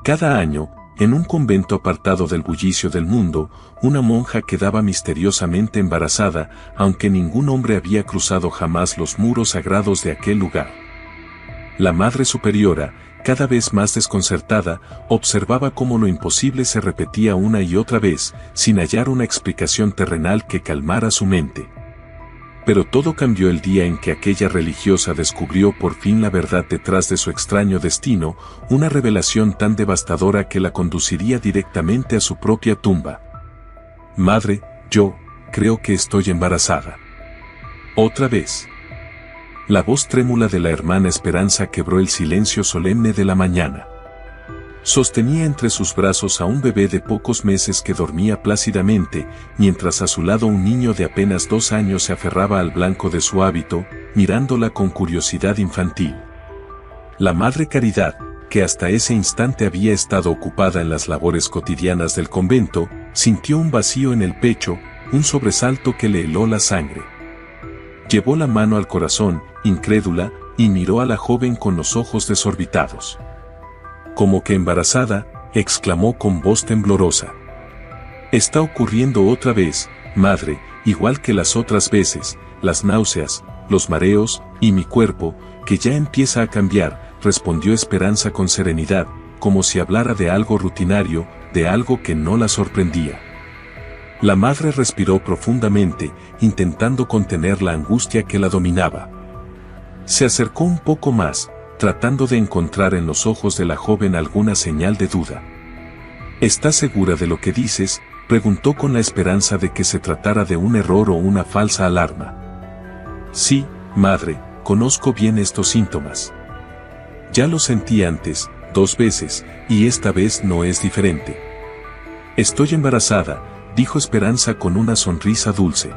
Cada año, en un convento apartado del bullicio del mundo, una monja quedaba misteriosamente embarazada, aunque ningún hombre había cruzado jamás los muros sagrados de aquel lugar. La Madre Superiora, cada vez más desconcertada, observaba cómo lo imposible se repetía una y otra vez, sin hallar una explicación terrenal que calmara su mente. Pero todo cambió el día en que aquella religiosa descubrió por fin la verdad detrás de su extraño destino, una revelación tan devastadora que la conduciría directamente a su propia tumba. Madre, yo creo que estoy embarazada. Otra vez. La voz trémula de la hermana Esperanza quebró el silencio solemne de la mañana. Sostenía entre sus brazos a un bebé de pocos meses que dormía plácidamente, mientras a su lado un niño de apenas 2 años se aferraba al blanco de su hábito, mirándola con curiosidad infantil. La Madre Caridad, que hasta ese instante había estado ocupada en las labores cotidianas del convento, sintió un vacío en el pecho, un sobresalto que le heló la sangre. Llevó la mano al corazón, incrédula, y miró a la joven con los ojos desorbitados. Como que embarazada, exclamó con voz temblorosa. Está ocurriendo otra vez, madre, igual que las otras veces, las náuseas, los mareos, y mi cuerpo, que ya empieza a cambiar, respondió Esperanza con serenidad, como si hablara de algo rutinario, de algo que no la sorprendía. La madre respiró profundamente, intentando contener la angustia que la dominaba. Se acercó un poco más, tratando de encontrar en los ojos de la joven alguna señal de duda. ¿Estás segura de lo que dices?, preguntó con la esperanza de que se tratara de un error o una falsa alarma. Sí, madre, conozco bien estos síntomas. Ya los sentí antes, 2 veces, y esta vez no es diferente. Estoy embarazada, dijo Esperanza con una sonrisa dulce.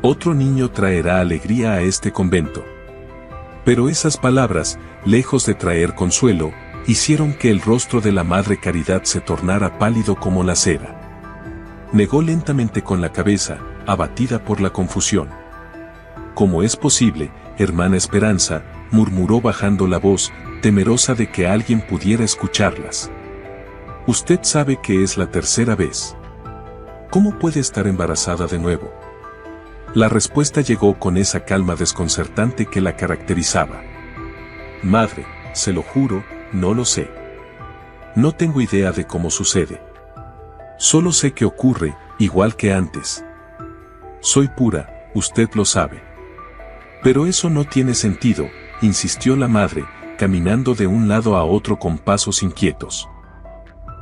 Otro niño traerá alegría a este convento. Pero esas palabras, lejos de traer consuelo, hicieron que el rostro de la Madre Caridad se tornara pálido como la cera. Negó lentamente con la cabeza, abatida por la confusión. ¿Cómo es posible, hermana Esperanza?, murmuró bajando la voz, temerosa de que alguien pudiera escucharlas. Usted sabe que es la 3ª vez. ¿Cómo puede estar embarazada de nuevo? La respuesta llegó con esa calma desconcertante que la caracterizaba. Madre, se lo juro, no lo sé. No tengo idea de cómo sucede. Solo sé que ocurre, igual que antes. Soy pura, usted lo sabe. Pero eso no tiene sentido, insistió la madre, caminando de un lado a otro con pasos inquietos.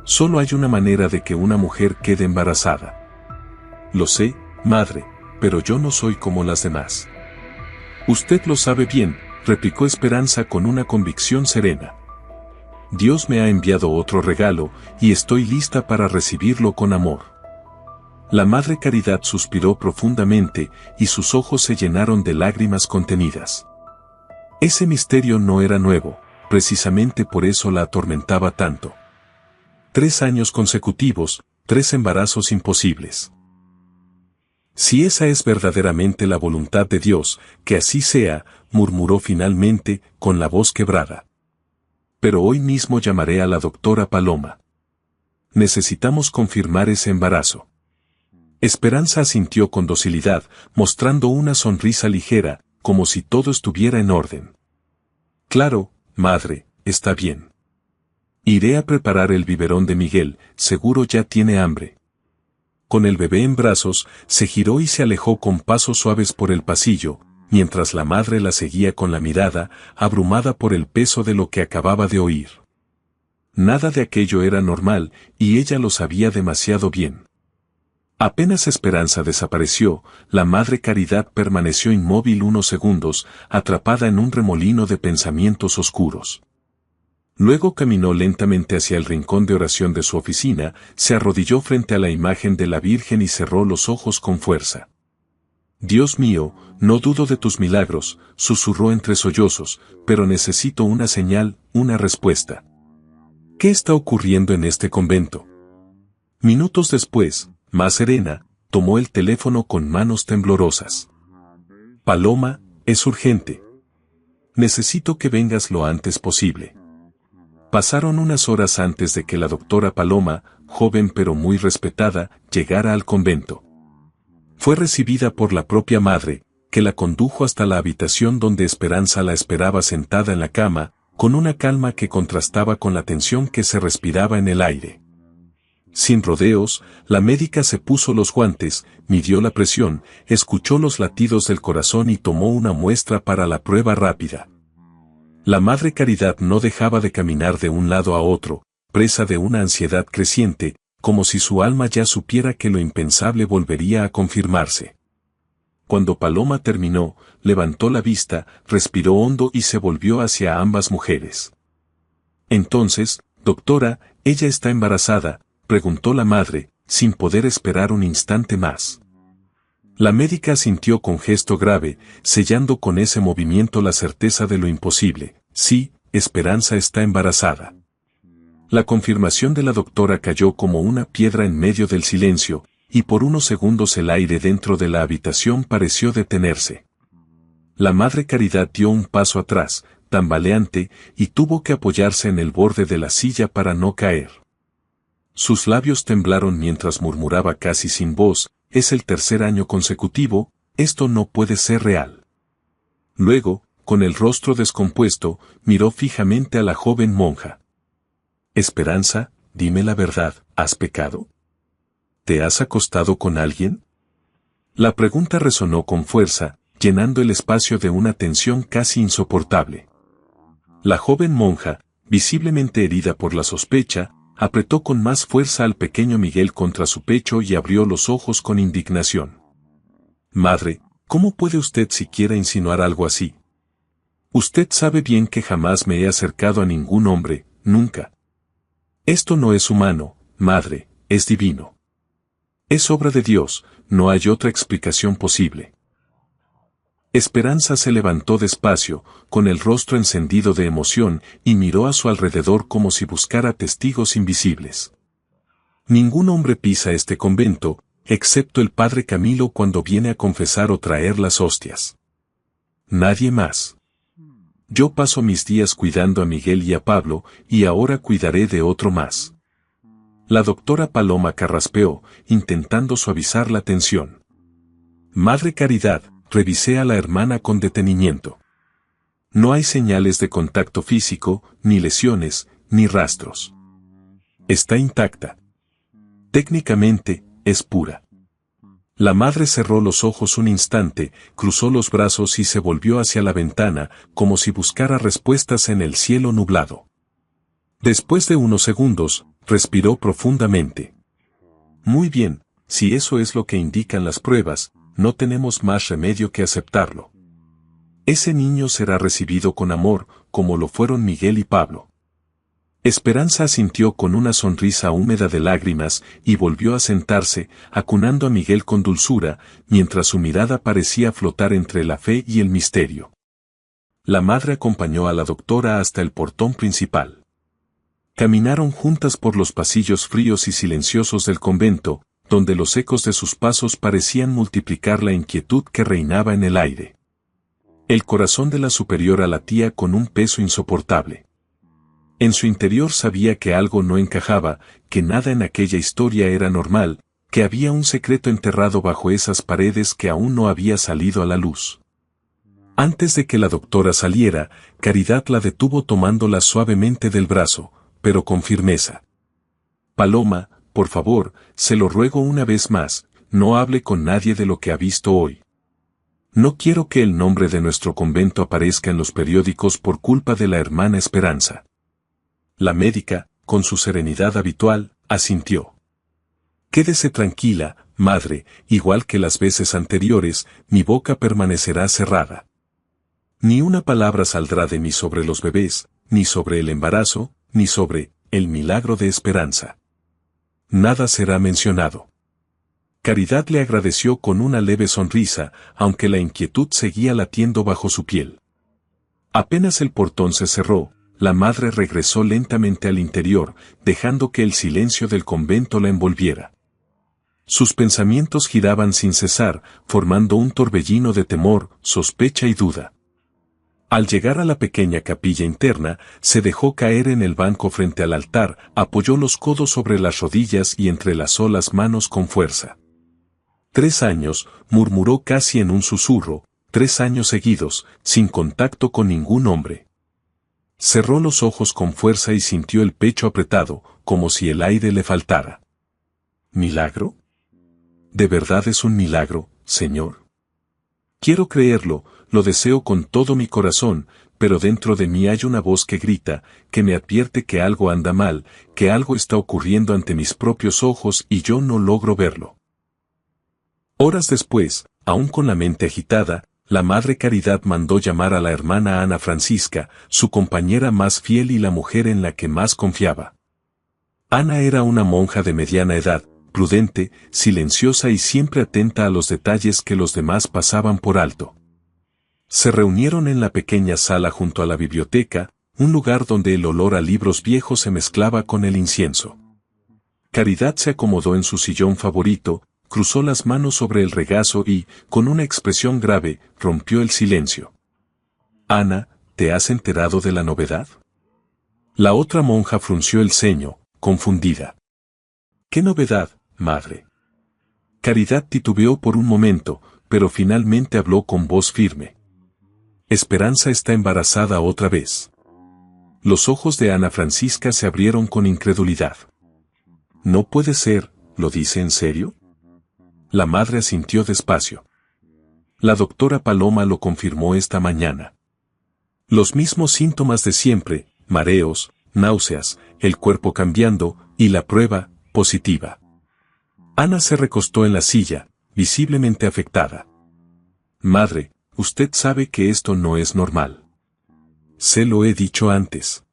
Solo hay una manera de que una mujer quede embarazada. Lo sé, madre, pero yo no soy como las demás. Usted lo sabe bien, replicó Esperanza con una convicción serena. Dios me ha enviado otro regalo, y estoy lista para recibirlo con amor. La Madre Caridad suspiró profundamente, y sus ojos se llenaron de lágrimas contenidas. Ese misterio no era nuevo, precisamente por eso la atormentaba tanto. 3 años consecutivos, 3 embarazos imposibles. Si esa es verdaderamente la voluntad de Dios, que así sea, murmuró finalmente, con la voz quebrada. Pero hoy mismo llamaré a la doctora Paloma. Necesitamos confirmar ese embarazo. Esperanza asintió con docilidad, mostrando una sonrisa ligera, como si todo estuviera en orden. Claro, madre, está bien. Iré a preparar el biberón de Miguel, seguro ya tiene hambre. Con el bebé en brazos, se giró y se alejó con pasos suaves por el pasillo, mientras la madre la seguía con la mirada, abrumada por el peso de lo que acababa de oír. Nada de aquello era normal, y ella lo sabía demasiado bien. Apenas Esperanza desapareció, la Madre Caridad permaneció inmóvil unos segundos, atrapada en un remolino de pensamientos oscuros. Luego caminó lentamente hacia el rincón de oración de su oficina, se arrodilló frente a la imagen de la Virgen y cerró los ojos con fuerza. Dios mío, no dudo de tus milagros, susurró entre sollozos, pero necesito una señal, una respuesta. ¿Qué está ocurriendo en este convento? Minutos después, más serena, tomó el teléfono con manos temblorosas. Paloma, es urgente. Necesito que vengas lo antes posible. Pasaron unas horas antes de que la doctora Paloma, joven pero muy respetada, llegara al convento. Fue recibida por la propia madre, que la condujo hasta la habitación donde Esperanza la esperaba sentada en la cama, con una calma que contrastaba con la tensión que se respiraba en el aire. Sin rodeos, la médica se puso los guantes, midió la presión, escuchó los latidos del corazón y tomó una muestra para la prueba rápida. La Madre Caridad no dejaba de caminar de un lado a otro, presa de una ansiedad creciente, como si su alma ya supiera que lo impensable volvería a confirmarse. Cuando Paloma terminó, levantó la vista, respiró hondo y se volvió hacia ambas mujeres. Entonces, doctora, ¿ella está embarazada?, preguntó la madre, sin poder esperar un instante más. La médica asintió con gesto grave, sellando con ese movimiento la certeza de lo imposible. Sí, Esperanza está embarazada. La confirmación de la doctora cayó como una piedra en medio del silencio, y por unos segundos el aire dentro de la habitación pareció detenerse. La Madre Caridad dio un paso atrás, tambaleante, y tuvo que apoyarse en el borde de la silla para no caer. Sus labios temblaron mientras murmuraba casi sin voz: es el tercer año consecutivo, esto no puede ser real. Luego, con el rostro descompuesto, miró fijamente a la joven monja. Esperanza, dime la verdad, ¿has pecado? ¿Te has acostado con alguien? La pregunta resonó con fuerza, llenando el espacio de una tensión casi insoportable. La joven monja, visiblemente herida por la sospecha, apretó con más fuerza al pequeño Miguel contra su pecho y abrió los ojos con indignación. Madre, ¿cómo puede usted siquiera insinuar algo así? Usted sabe bien que jamás me he acercado a ningún hombre, nunca. Esto no es humano, madre, es divino. Es obra de Dios, no hay otra explicación posible. Esperanza se levantó despacio, con el rostro encendido de emoción, y miró a su alrededor como si buscara testigos invisibles. Ningún hombre pisa este convento, excepto el padre Camilo cuando viene a confesar o traer las hostias. Nadie más. Yo paso mis días cuidando a Miguel y a Pablo, y ahora cuidaré de otro más. La doctora Paloma carraspeó, intentando suavizar la tensión. Madre Caridad, revisé a la hermana con detenimiento. No hay señales de contacto físico, ni lesiones, ni rastros. Está intacta. Técnicamente, es pura. La madre cerró los ojos un instante, cruzó los brazos y se volvió hacia la ventana, como si buscara respuestas en el cielo nublado. Después de unos segundos, respiró profundamente. Muy bien, si eso es lo que indican las pruebas, no tenemos más remedio que aceptarlo. Ese niño será recibido con amor, como lo fueron Miguel y Pablo. Esperanza asintió con una sonrisa húmeda de lágrimas y volvió a sentarse, acunando a Miguel con dulzura, mientras su mirada parecía flotar entre la fe y el misterio. La madre acompañó a la doctora hasta el portón principal. Caminaron juntas por los pasillos fríos y silenciosos del convento, donde los ecos de sus pasos parecían multiplicar la inquietud que reinaba en el aire. El corazón de la superiora latía con un peso insoportable. En su interior sabía que algo no encajaba, que nada en aquella historia era normal, que había un secreto enterrado bajo esas paredes que aún no había salido a la luz. Antes de que la doctora saliera, Caridad la detuvo tomándola suavemente del brazo, pero con firmeza. Paloma, por favor, se lo ruego una vez más, no hable con nadie de lo que ha visto hoy. No quiero que el nombre de nuestro convento aparezca en los periódicos por culpa de la hermana Esperanza. La médica, con su serenidad habitual, asintió. Quédese tranquila, madre, igual que las veces anteriores, mi boca permanecerá cerrada. Ni una palabra saldrá de mí sobre los bebés, ni sobre el embarazo, ni sobre el milagro de Esperanza. Nada será mencionado. Caridad le agradeció con una leve sonrisa, aunque la inquietud seguía latiendo bajo su piel. Apenas el portón se cerró, la madre regresó lentamente al interior, dejando que el silencio del convento la envolviera. Sus pensamientos giraban sin cesar, formando un torbellino de temor, sospecha y duda. Al llegar a la pequeña capilla interna, se dejó caer en el banco frente al altar, apoyó los codos sobre las rodillas y entrelazó las manos con fuerza. 3 años, murmuró casi en un susurro, 3 años seguidos, sin contacto con ningún hombre. Cerró los ojos con fuerza y sintió el pecho apretado, como si el aire le faltara. ¿Milagro? ¿De verdad es un milagro, Señor? Quiero creerlo, lo deseo con todo mi corazón, pero dentro de mí hay una voz que grita, que me advierte que algo anda mal, que algo está ocurriendo ante mis propios ojos y yo no logro verlo. Horas después, aún con la mente agitada, la Madre Caridad mandó llamar a la hermana Ana Francisca, su compañera más fiel y la mujer en la que más confiaba. Ana era una monja de mediana edad, prudente, silenciosa y siempre atenta a los detalles que los demás pasaban por alto. Se reunieron en la pequeña sala junto a la biblioteca, un lugar donde el olor a libros viejos se mezclaba con el incienso. Caridad se acomodó en su sillón favorito, cruzó las manos sobre el regazo y, con una expresión grave, rompió el silencio. «Ana, ¿te has enterado de la novedad?» La otra monja frunció el ceño, confundida. «¿Qué novedad, madre?» Caridad titubeó por un momento, pero finalmente habló con voz firme. «Esperanza está embarazada otra vez». Los ojos de Ana Francisca se abrieron con incredulidad. «No puede ser, ¿lo dice en serio?» La madre asintió despacio. La doctora Paloma lo confirmó esta mañana. Los mismos síntomas de siempre, mareos, náuseas, el cuerpo cambiando, y la prueba, positiva. Ana se recostó en la silla, visiblemente afectada. «Madre, usted sabe que esto no es normal». «Se lo he dicho antes».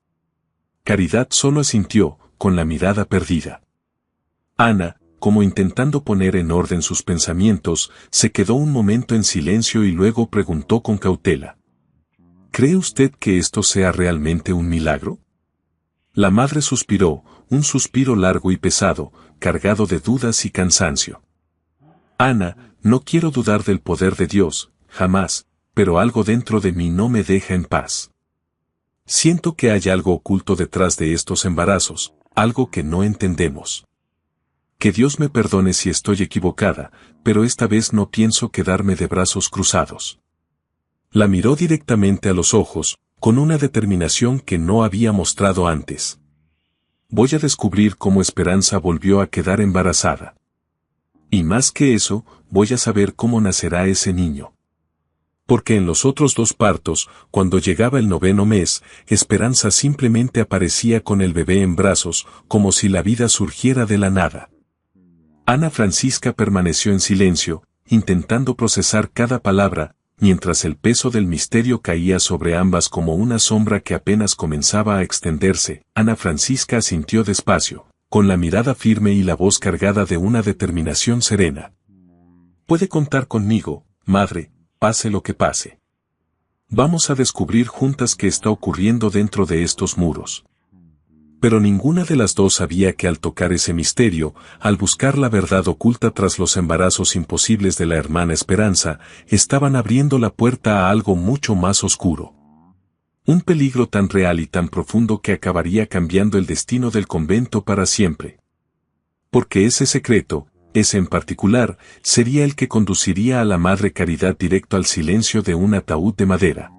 Caridad solo asintió, con la mirada perdida. Ana, como intentando poner en orden sus pensamientos, se quedó un momento en silencio y luego preguntó con cautela. ¿Cree usted que esto sea realmente un milagro? La madre suspiró, un suspiro largo y pesado, cargado de dudas y cansancio. Ana, no quiero dudar del poder de Dios, jamás, pero algo dentro de mí no me deja en paz. Siento que hay algo oculto detrás de estos embarazos, algo que no entendemos. Que Dios me perdone si estoy equivocada, pero esta vez no pienso quedarme de brazos cruzados. La miró directamente a los ojos, con una determinación que no había mostrado antes. Voy a descubrir cómo Esperanza volvió a quedar embarazada. Y más que eso, voy a saber cómo nacerá ese niño. Porque en los otros 2 partos, cuando llegaba el 9º mes, Esperanza simplemente aparecía con el bebé en brazos, como si la vida surgiera de la nada. Ana Francisca permaneció en silencio, intentando procesar cada palabra, mientras el peso del misterio caía sobre ambas como una sombra que apenas comenzaba a extenderse. Ana Francisca asintió despacio, con la mirada firme y la voz cargada de una determinación serena. «Puede contar conmigo, madre, pase lo que pase. Vamos a descubrir juntas qué está ocurriendo dentro de estos muros». Pero ninguna de las dos sabía que al tocar ese misterio, al buscar la verdad oculta tras los embarazos imposibles de la hermana Esperanza, estaban abriendo la puerta a algo mucho más oscuro. Un peligro tan real y tan profundo que acabaría cambiando el destino del convento para siempre. Porque ese secreto, ese en particular, sería el que conduciría a la Madre Caridad directo al silencio de un ataúd de madera.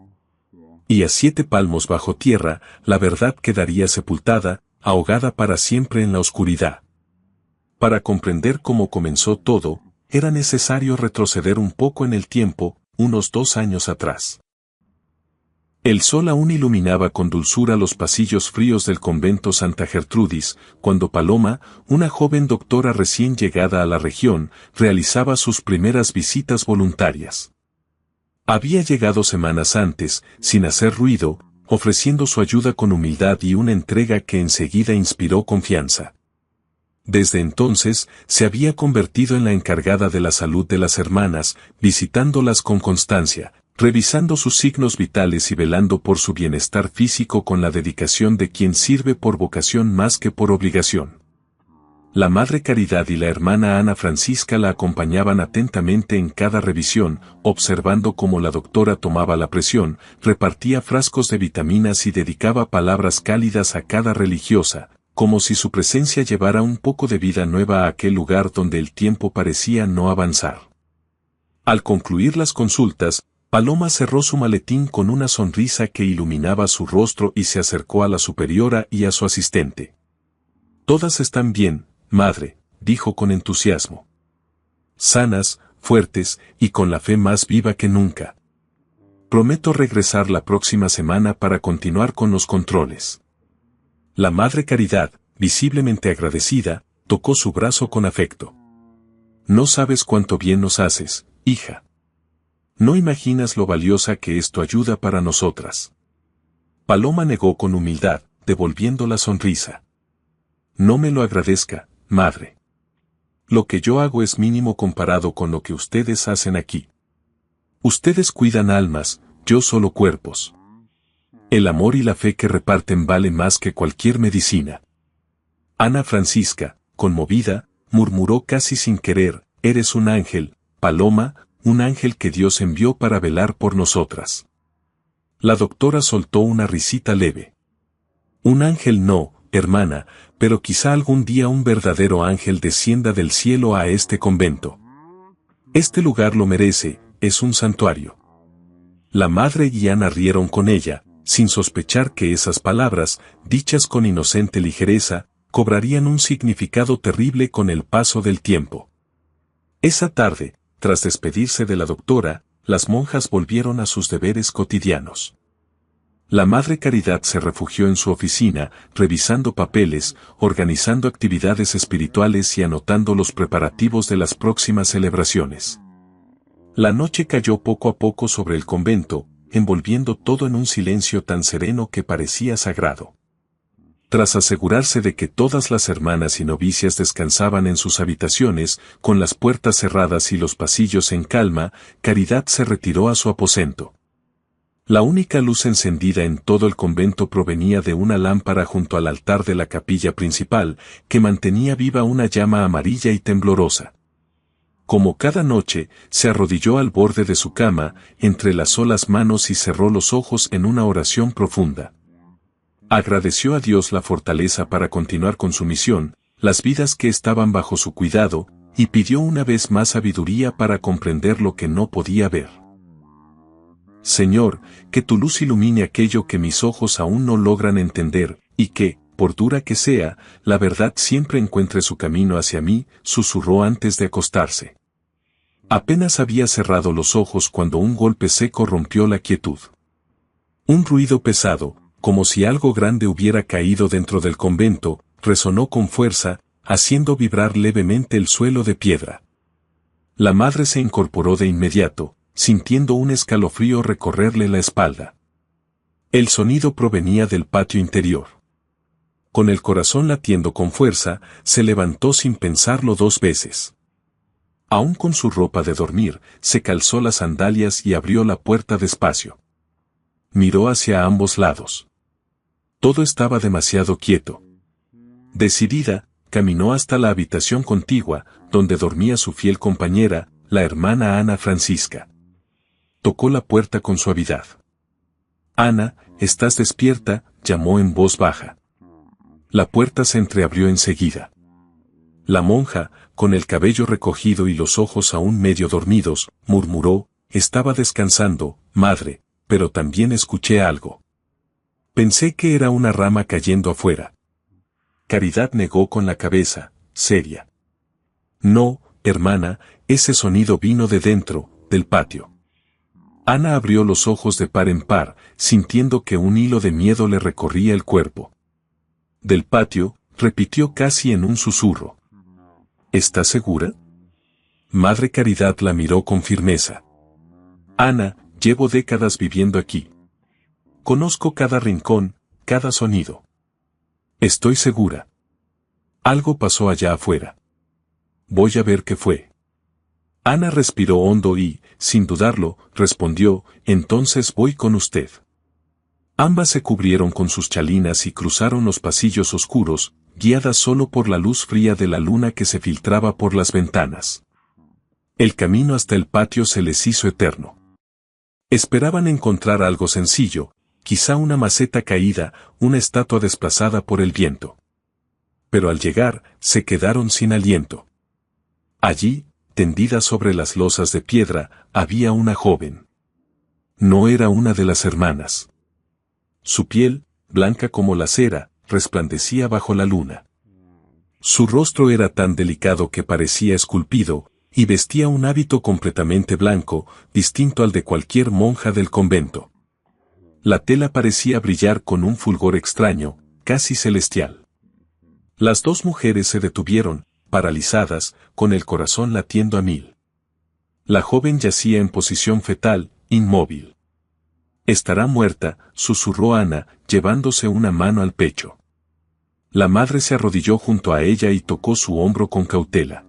Y a 7 palmos bajo tierra, la verdad quedaría sepultada, ahogada para siempre en la oscuridad. Para comprender cómo comenzó todo, era necesario retroceder un poco en el tiempo, unos 2 años atrás. El sol aún iluminaba con dulzura los pasillos fríos del convento Santa Gertrudis, cuando Paloma, una joven doctora recién llegada a la región, realizaba sus primeras visitas voluntarias. Había llegado semanas antes, sin hacer ruido, ofreciendo su ayuda con humildad y una entrega que enseguida inspiró confianza. Desde entonces, se había convertido en la encargada de la salud de las hermanas, visitándolas con constancia, revisando sus signos vitales y velando por su bienestar físico con la dedicación de quien sirve por vocación más que por obligación. La Madre Caridad y la hermana Ana Francisca la acompañaban atentamente en cada revisión, observando cómo la doctora tomaba la presión, repartía frascos de vitaminas y dedicaba palabras cálidas a cada religiosa, como si su presencia llevara un poco de vida nueva a aquel lugar donde el tiempo parecía no avanzar. Al concluir las consultas, Paloma cerró su maletín con una sonrisa que iluminaba su rostro y se acercó a la superiora y a su asistente. «Todas están bien, madre», dijo con entusiasmo. «Sanas, fuertes y con la fe más viva que nunca. Prometo regresar la próxima semana para continuar con los controles». La Madre Caridad, visiblemente agradecida, tocó su brazo con afecto. «No sabes cuánto bien nos haces, hija. No imaginas lo valiosa que es tu ayuda para nosotras». Paloma negó con humildad, devolviendo la sonrisa. «No me lo agradezca, madre. Lo que yo hago es mínimo comparado con lo que ustedes hacen aquí. Ustedes cuidan almas, yo solo cuerpos. El amor y la fe que reparten vale más que cualquier medicina». Ana Francisca, conmovida, murmuró casi sin querer: «Eres un ángel, Paloma, un ángel que Dios envió para velar por nosotras». La doctora soltó una risita leve. «Un ángel no, hermana, pero quizá algún día un verdadero ángel descienda del cielo a este convento. Este lugar lo merece, es un santuario». La madre y Ana rieron con ella, sin sospechar que esas palabras, dichas con inocente ligereza, cobrarían un significado terrible con el paso del tiempo. Esa tarde, tras despedirse de la doctora, las monjas volvieron a sus deberes cotidianos. La Madre Caridad se refugió en su oficina, revisando papeles, organizando actividades espirituales y anotando los preparativos de las próximas celebraciones. La noche cayó poco a poco sobre el convento, envolviendo todo en un silencio tan sereno que parecía sagrado. Tras asegurarse de que todas las hermanas y novicias descansaban en sus habitaciones, con las puertas cerradas y los pasillos en calma, Caridad se retiró a su aposento. La única luz encendida en todo el convento provenía de una lámpara junto al altar de la capilla principal, que mantenía viva una llama amarilla y temblorosa. Como cada noche, se arrodilló al borde de su cama, entrelazó las manos y cerró los ojos en una oración profunda. Agradeció a Dios la fortaleza para continuar con su misión, las vidas que estaban bajo su cuidado, y pidió una vez más sabiduría para comprender lo que no podía ver. «Señor, que tu luz ilumine aquello que mis ojos aún no logran entender, y que, por dura que sea, la verdad siempre encuentre su camino hacia mí», susurró antes de acostarse. Apenas había cerrado los ojos cuando un golpe seco rompió la quietud. Un ruido pesado, como si algo grande hubiera caído dentro del convento, resonó con fuerza, haciendo vibrar levemente el suelo de piedra. La madre se incorporó de inmediato, sintiendo un escalofrío recorrerle la espalda. El sonido provenía del patio interior. Con el corazón latiendo con fuerza, se levantó sin pensarlo 2 veces. Aún con su ropa de dormir, se calzó las sandalias y abrió la puerta despacio. Miró hacia ambos lados. Todo estaba demasiado quieto. Decidida, caminó hasta la habitación contigua, donde dormía su fiel compañera, la hermana Ana Francisca. Tocó la puerta con suavidad. «Ana, ¿estás despierta?», llamó en voz baja. La puerta se entreabrió enseguida. La monja, con el cabello recogido y los ojos aún medio dormidos, murmuró: «Estaba descansando, madre, pero también escuché algo. Pensé que era una rama cayendo afuera». Caridad negó con la cabeza, seria. «No, hermana, ese sonido vino de dentro, del patio». Ana abrió los ojos de par en par, sintiendo que un hilo de miedo le recorría el cuerpo. «Del patio», repitió casi en un susurro. «¿Estás segura?». Madre Caridad la miró con firmeza. «Ana, llevo décadas viviendo aquí. Conozco cada rincón, cada sonido. Estoy segura. Algo pasó allá afuera. Voy a ver qué fue». Ana respiró hondo y, sin dudarlo, respondió: «Entonces voy con usted». Ambas se cubrieron con sus chalinas y cruzaron los pasillos oscuros, guiada solo por la luz fría de la luna que se filtraba por las ventanas. El camino hasta el patio se les hizo eterno. Esperaban encontrar algo sencillo, quizá una maceta caída, una estatua desplazada por el viento. Pero al llegar, se quedaron sin aliento. Allí, tendida sobre las losas de piedra, había una joven. No era una de las hermanas. Su piel, blanca como la cera, resplandecía bajo la luna. Su rostro era tan delicado que parecía esculpido, y vestía un hábito completamente blanco, distinto al de cualquier monja del convento. La tela parecía brillar con un fulgor extraño, casi celestial. Las dos mujeres se detuvieron, paralizadas, con el corazón latiendo a mil. La joven yacía en posición fetal, inmóvil. «Estará muerta», susurró Ana, llevándose una mano al pecho. La madre se arrodilló junto a ella y tocó su hombro con cautela.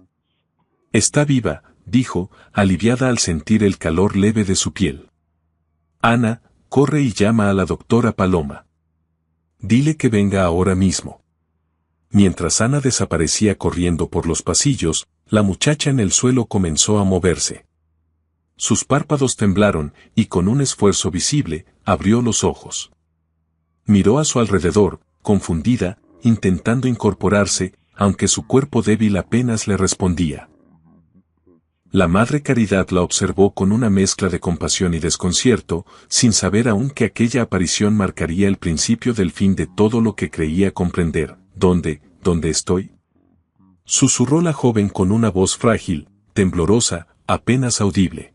«Está viva», dijo, aliviada al sentir el calor leve de su piel. «Ana, corre y llama a la doctora Paloma. Dile que venga ahora mismo». Mientras Ana desaparecía corriendo por los pasillos, la muchacha en el suelo comenzó a moverse. Sus párpados temblaron y con un esfuerzo visible, abrió los ojos. Miró a su alrededor, confundida, intentando incorporarse, aunque su cuerpo débil apenas le respondía. La Madre Caridad la observó con una mezcla de compasión y desconcierto, sin saber aún que aquella aparición marcaría el principio del fin de todo lo que creía comprender. «¿Dónde estoy?», susurró la joven con una voz frágil, temblorosa, apenas audible.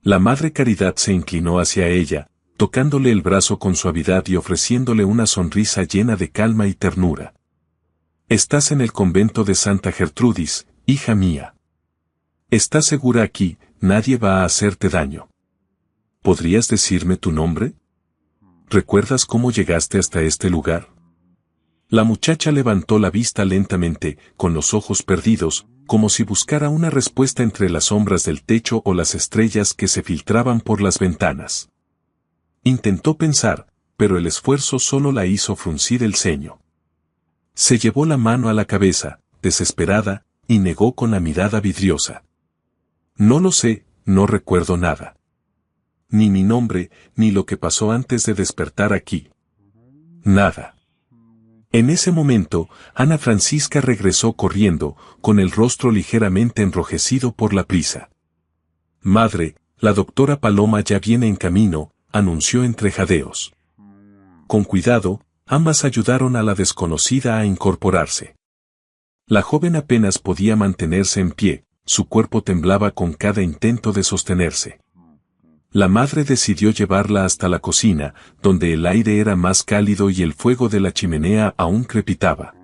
La Madre Caridad se inclinó hacia ella, tocándole el brazo con suavidad y ofreciéndole una sonrisa llena de calma y ternura. «Estás en el convento de Santa Gertrudis, hija mía. Estás segura aquí, nadie va a hacerte daño. ¿Podrías decirme tu nombre? ¿Recuerdas cómo llegaste hasta este lugar?». La muchacha levantó la vista lentamente, con los ojos perdidos, como si buscara una respuesta entre las sombras del techo o las estrellas que se filtraban por las ventanas. Intentó pensar, pero el esfuerzo solo la hizo fruncir el ceño. Se llevó la mano a la cabeza, desesperada, y negó con la mirada vidriosa. «No lo sé, no recuerdo nada. Ni mi nombre, ni lo que pasó antes de despertar aquí. Nada». En ese momento, Ana Francisca regresó corriendo, con el rostro ligeramente enrojecido por la prisa. «Madre, la doctora Paloma ya viene en camino», anunció entre jadeos. Con cuidado, ambas ayudaron a la desconocida a incorporarse. La joven apenas podía mantenerse en pie, su cuerpo temblaba con cada intento de sostenerse. La madre decidió llevarla hasta la cocina, donde el aire era más cálido y el fuego de la chimenea aún crepitaba.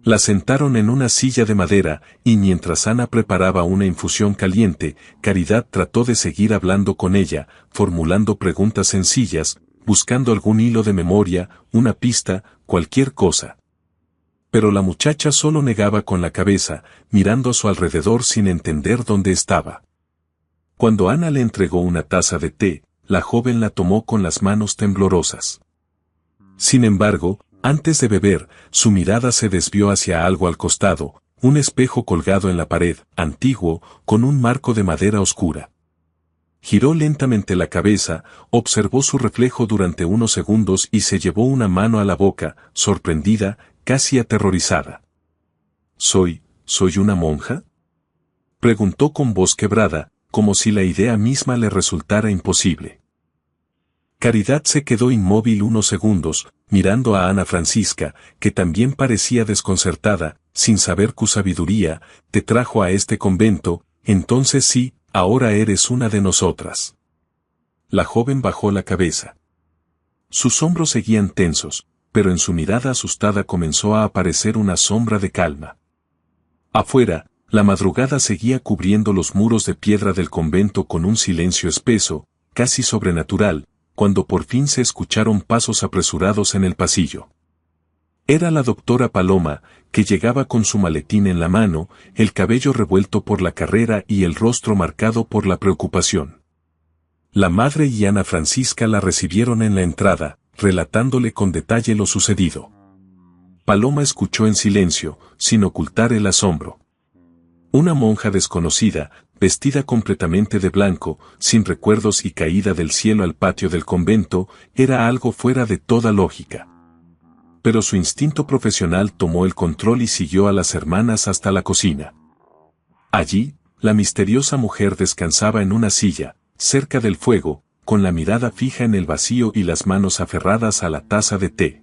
La sentaron en una silla de madera, y mientras Ana preparaba una infusión caliente, Caridad trató de seguir hablando con ella, formulando preguntas sencillas, buscando algún hilo de memoria, una pista, cualquier cosa. Pero la muchacha solo negaba con la cabeza, mirando a su alrededor sin entender dónde estaba. Cuando Ana le entregó una taza de té, la joven la tomó con las manos temblorosas. Sin embargo, antes de beber, su mirada se desvió hacia algo al costado, un espejo colgado en la pared, antiguo, con un marco de madera oscura. Giró lentamente la cabeza, observó su reflejo durante unos segundos y se llevó una mano a la boca, sorprendida, casi aterrorizada. ¿Soy una monja?», preguntó con voz quebrada, como si la idea misma le resultara imposible. Caridad se quedó inmóvil unos segundos, mirando a Ana Francisca, que también parecía desconcertada, sin saber cu sabiduría, «te trajo a este convento, entonces sí, ahora eres una de nosotras». La joven bajó la cabeza. Sus hombros seguían tensos, pero en su mirada asustada comenzó a aparecer una sombra de calma. Afuera, la madrugada seguía cubriendo los muros de piedra del convento con un silencio espeso, casi sobrenatural, cuando por fin se escucharon pasos apresurados en el pasillo. Era la doctora Paloma, que llegaba con su maletín en la mano, el cabello revuelto por la carrera y el rostro marcado por la preocupación. La madre y Ana Francisca la recibieron en la entrada, relatándole con detalle lo sucedido. Paloma escuchó en silencio, sin ocultar el asombro. Una monja desconocida, vestida completamente de blanco, sin recuerdos y caída del cielo al patio del convento, era algo fuera de toda lógica. Pero su instinto profesional tomó el control y siguió a las hermanas hasta la cocina. Allí, la misteriosa mujer descansaba en una silla, cerca del fuego, con la mirada fija en el vacío y las manos aferradas a la taza de té.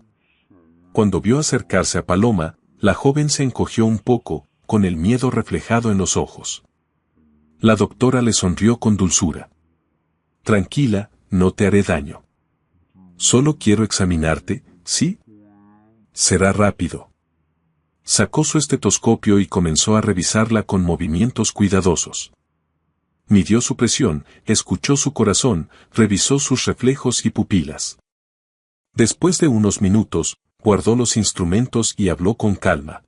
Cuando vio acercarse a Paloma, la joven se encogió un poco, con el miedo reflejado en los ojos. La doctora le sonrió con dulzura. Tranquila, no te haré daño. Solo quiero examinarte, ¿sí? Será rápido. Sacó su estetoscopio y comenzó a revisarla con movimientos cuidadosos. Midió su presión, escuchó su corazón, revisó sus reflejos y pupilas. Después de unos minutos, guardó los instrumentos y habló con calma.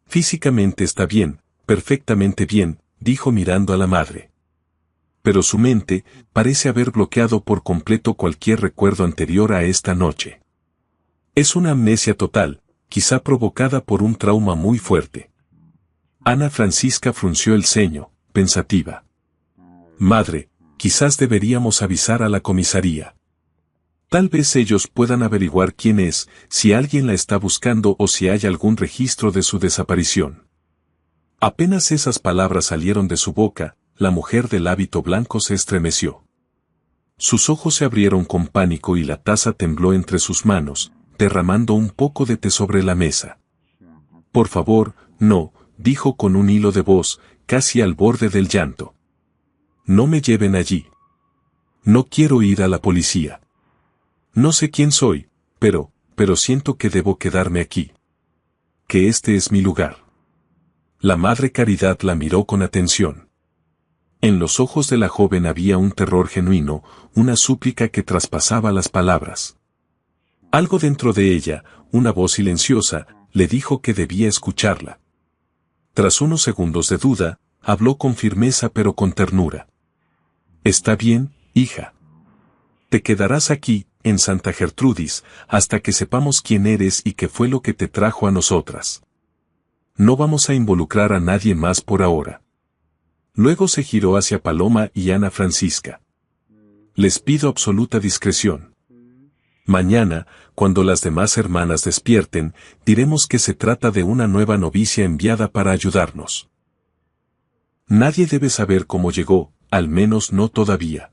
Físicamente está bien, perfectamente bien, dijo mirando a la madre. Pero su mente parece haber bloqueado por completo cualquier recuerdo anterior a esta noche. Es una amnesia total, quizá provocada por un trauma muy fuerte. Ana Francisca frunció el ceño, pensativa. Madre, quizás deberíamos avisar a la comisaría. Tal vez ellos puedan averiguar quién es, si alguien la está buscando o si hay algún registro de su desaparición. Apenas esas palabras salieron de su boca, la mujer del hábito blanco se estremeció. Sus ojos se abrieron con pánico y la taza tembló entre sus manos, derramando un poco de té sobre la mesa. Por favor, no, dijo con un hilo de voz, casi al borde del llanto. No me lleven allí. No quiero ir a la policía. No sé quién soy, pero siento que debo quedarme aquí. Que este es mi lugar. La Madre Caridad la miró con atención. En los ojos de la joven había un terror genuino, una súplica que traspasaba las palabras. Algo dentro de ella, una voz silenciosa, le dijo que debía escucharla. Tras unos segundos de duda, habló con firmeza pero con ternura. Está bien, hija. Te quedarás aquí, en Santa Gertrudis, hasta que sepamos quién eres y qué fue lo que te trajo a nosotras. No vamos a involucrar a nadie más por ahora. Luego se giró hacia Paloma y Ana Francisca. Les pido absoluta discreción. Mañana, cuando las demás hermanas despierten, diremos que se trata de una nueva novicia enviada para ayudarnos. Nadie debe saber cómo llegó, al menos no todavía.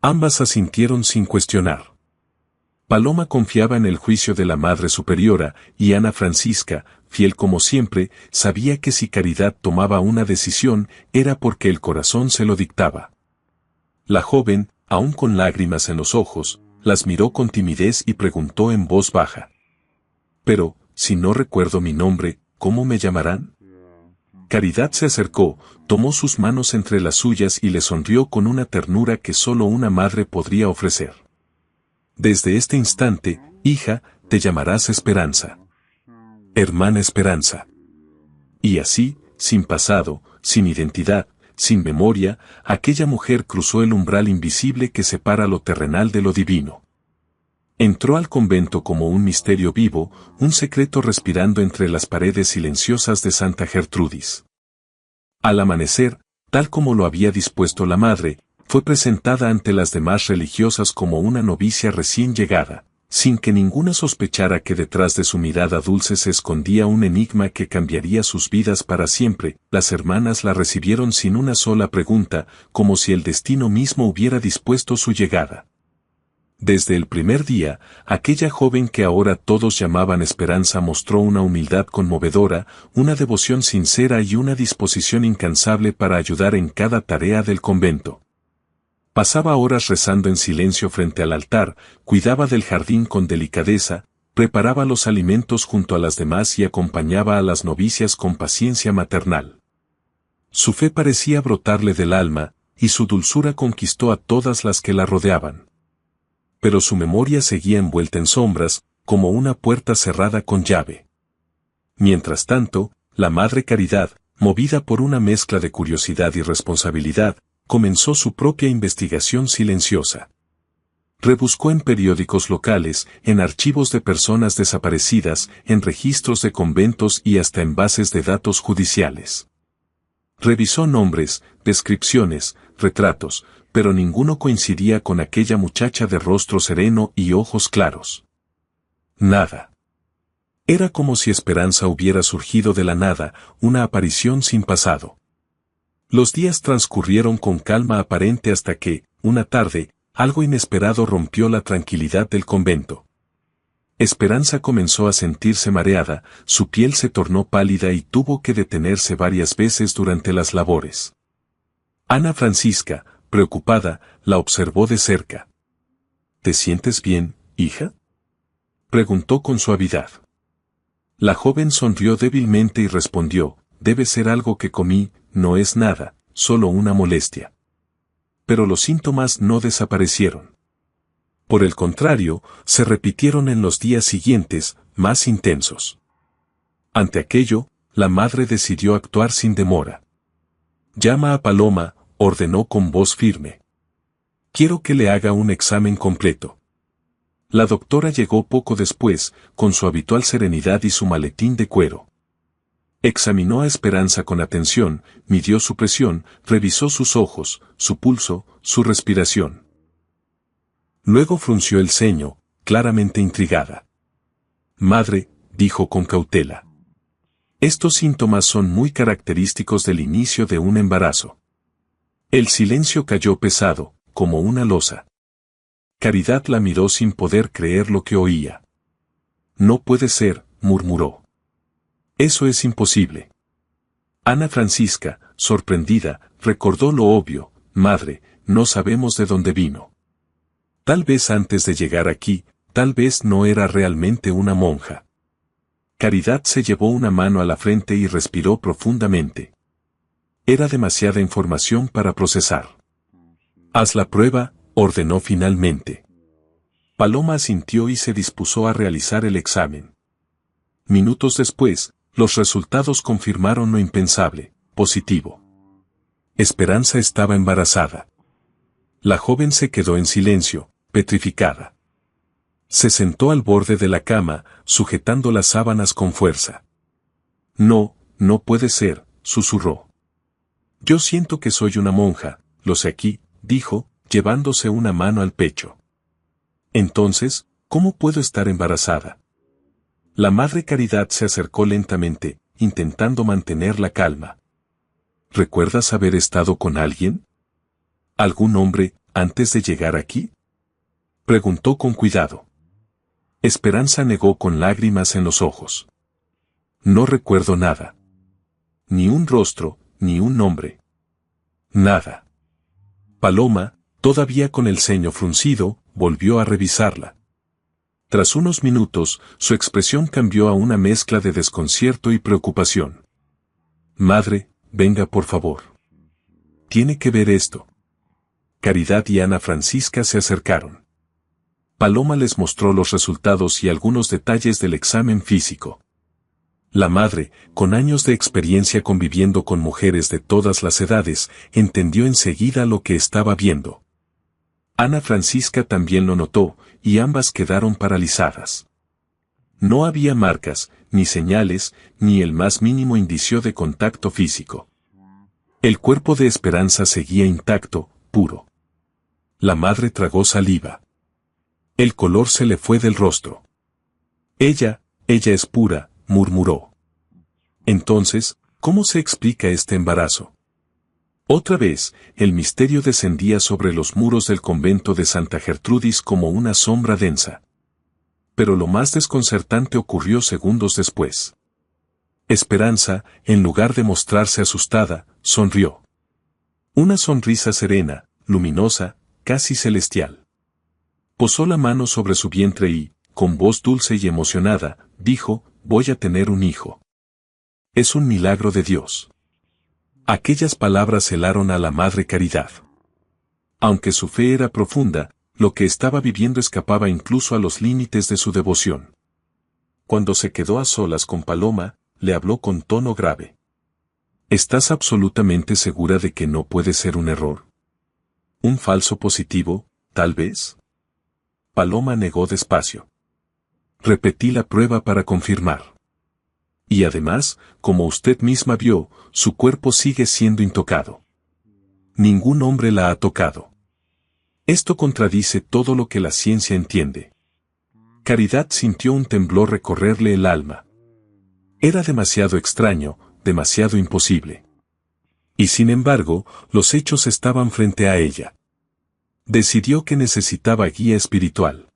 Ambas asintieron sin cuestionar. Paloma confiaba en el juicio de la Madre Superiora, y Ana Francisca, fiel como siempre, sabía que si Caridad tomaba una decisión, era porque el corazón se lo dictaba. La joven, aún con lágrimas en los ojos, las miró con timidez y preguntó en voz baja. Pero, si no recuerdo mi nombre, ¿cómo me llamarán? Caridad se acercó, tomó sus manos entre las suyas y le sonrió con una ternura que solo una madre podría ofrecer. Desde este instante, hija, te llamarás Esperanza. Hermana Esperanza. Y así, sin pasado, sin identidad, sin memoria, aquella mujer cruzó el umbral invisible que separa lo terrenal de lo divino. Entró al convento como un misterio vivo, un secreto respirando entre las paredes silenciosas de Santa Gertrudis. Al amanecer, tal como lo había dispuesto la madre, fue presentada ante las demás religiosas como una novicia recién llegada, sin que ninguna sospechara que detrás de su mirada dulce se escondía un enigma que cambiaría sus vidas para siempre. Las hermanas la recibieron sin una sola pregunta, como si el destino mismo hubiera dispuesto su llegada. Desde el primer día, aquella joven que ahora todos llamaban Esperanza mostró una humildad conmovedora, una devoción sincera y una disposición incansable para ayudar en cada tarea del convento. Pasaba horas rezando en silencio frente al altar, cuidaba del jardín con delicadeza, preparaba los alimentos junto a las demás y acompañaba a las novicias con paciencia maternal. Su fe parecía brotarle del alma, y su dulzura conquistó a todas las que la rodeaban. Pero su memoria seguía envuelta en sombras, como una puerta cerrada con llave. Mientras tanto, la Madre Caridad, movida por una mezcla de curiosidad y responsabilidad, comenzó su propia investigación silenciosa. Rebuscó en periódicos locales, en archivos de personas desaparecidas, en registros de conventos y hasta en bases de datos judiciales. Revisó nombres, descripciones, retratos, pero ninguno coincidía con aquella muchacha de rostro sereno y ojos claros. Nada. Era como si Esperanza hubiera surgido de la nada, una aparición sin pasado. Los días transcurrieron con calma aparente hasta que, una tarde, algo inesperado rompió la tranquilidad del convento. Esperanza comenzó a sentirse mareada, su piel se tornó pálida y tuvo que detenerse varias veces durante las labores. Ana Francisca, preocupada, la observó de cerca. ¿Te sientes bien, hija?, preguntó con suavidad. La joven sonrió débilmente y respondió, debe ser algo que comí, no es nada, solo una molestia. Pero los síntomas no desaparecieron. Por el contrario, se repitieron en los días siguientes, más intensos. Ante aquello, la madre decidió actuar sin demora. Llama a Paloma, ordenó con voz firme. Quiero que le haga un examen completo. La doctora llegó poco después, con su habitual serenidad y su maletín de cuero. Examinó a Esperanza con atención, midió su presión, revisó sus ojos, su pulso, su respiración. Luego frunció el ceño, claramente intrigada. Madre, dijo con cautela. Estos síntomas son muy característicos del inicio de un embarazo. El silencio cayó pesado, como una losa. Caridad la miró sin poder creer lo que oía. No puede ser, murmuró. Eso es imposible. Ana Francisca, sorprendida, recordó lo obvio, madre, no sabemos de dónde vino. Tal vez antes de llegar aquí, tal vez no era realmente una monja. Caridad se llevó una mano a la frente y respiró profundamente. Era demasiada información para procesar. Haz la prueba, ordenó finalmente. Paloma asintió y se dispuso a realizar el examen. Minutos después, los resultados confirmaron lo impensable, positivo. Esperanza estaba embarazada. La joven se quedó en silencio, petrificada. Se sentó al borde de la cama, sujetando las sábanas con fuerza. No, no puede ser, susurró. Yo siento que soy una monja, lo sé aquí, dijo, llevándose una mano al pecho. Entonces, ¿cómo puedo estar embarazada? La madre Caridad se acercó lentamente, intentando mantener la calma. ¿Recuerdas haber estado con alguien? ¿Algún hombre, antes de llegar aquí? Preguntó con cuidado. Esperanza negó con lágrimas en los ojos. No recuerdo nada. Ni un rostro, ni un nombre. Nada. Paloma, todavía con el ceño fruncido, volvió a revisarla. Tras unos minutos, su expresión cambió a una mezcla de desconcierto y preocupación. Madre, venga por favor. Tiene que ver esto. Caridad y Ana Francisca se acercaron. Paloma les mostró los resultados y algunos detalles del examen físico. La madre, con años de experiencia conviviendo con mujeres de todas las edades, entendió enseguida lo que estaba viendo. Ana Francisca también lo notó, y ambas quedaron paralizadas. No había marcas, ni señales, ni el más mínimo indicio de contacto físico. El cuerpo de Esperanza seguía intacto, puro. La madre tragó saliva. El color se le fue del rostro. Ella es pura, murmuró. Entonces, ¿cómo se explica este embarazo? Otra vez, el misterio descendía sobre los muros del convento de Santa Gertrudis como una sombra densa. Pero lo más desconcertante ocurrió segundos después. Esperanza, en lugar de mostrarse asustada, sonrió. Una sonrisa serena, luminosa, casi celestial. Posó la mano sobre su vientre y, con voz dulce y emocionada, dijo, voy a tener un hijo. Es un milagro de Dios. Aquellas palabras helaron a la madre Caridad. Aunque su fe era profunda, lo que estaba viviendo escapaba incluso a los límites de su devoción. Cuando se quedó a solas con Paloma, le habló con tono grave. ¿Estás absolutamente segura de que no puede ser un error? ¿Un falso positivo, tal vez? Paloma negó despacio. Repetí la prueba para confirmar. Y además, como usted misma vio, su cuerpo sigue siendo intocado. Ningún hombre la ha tocado. Esto contradice todo lo que la ciencia entiende. Caridad sintió un temblor recorrerle el alma. Era demasiado extraño, demasiado imposible. Y sin embargo, los hechos estaban frente a ella. Decidió que necesitaba guía espiritual.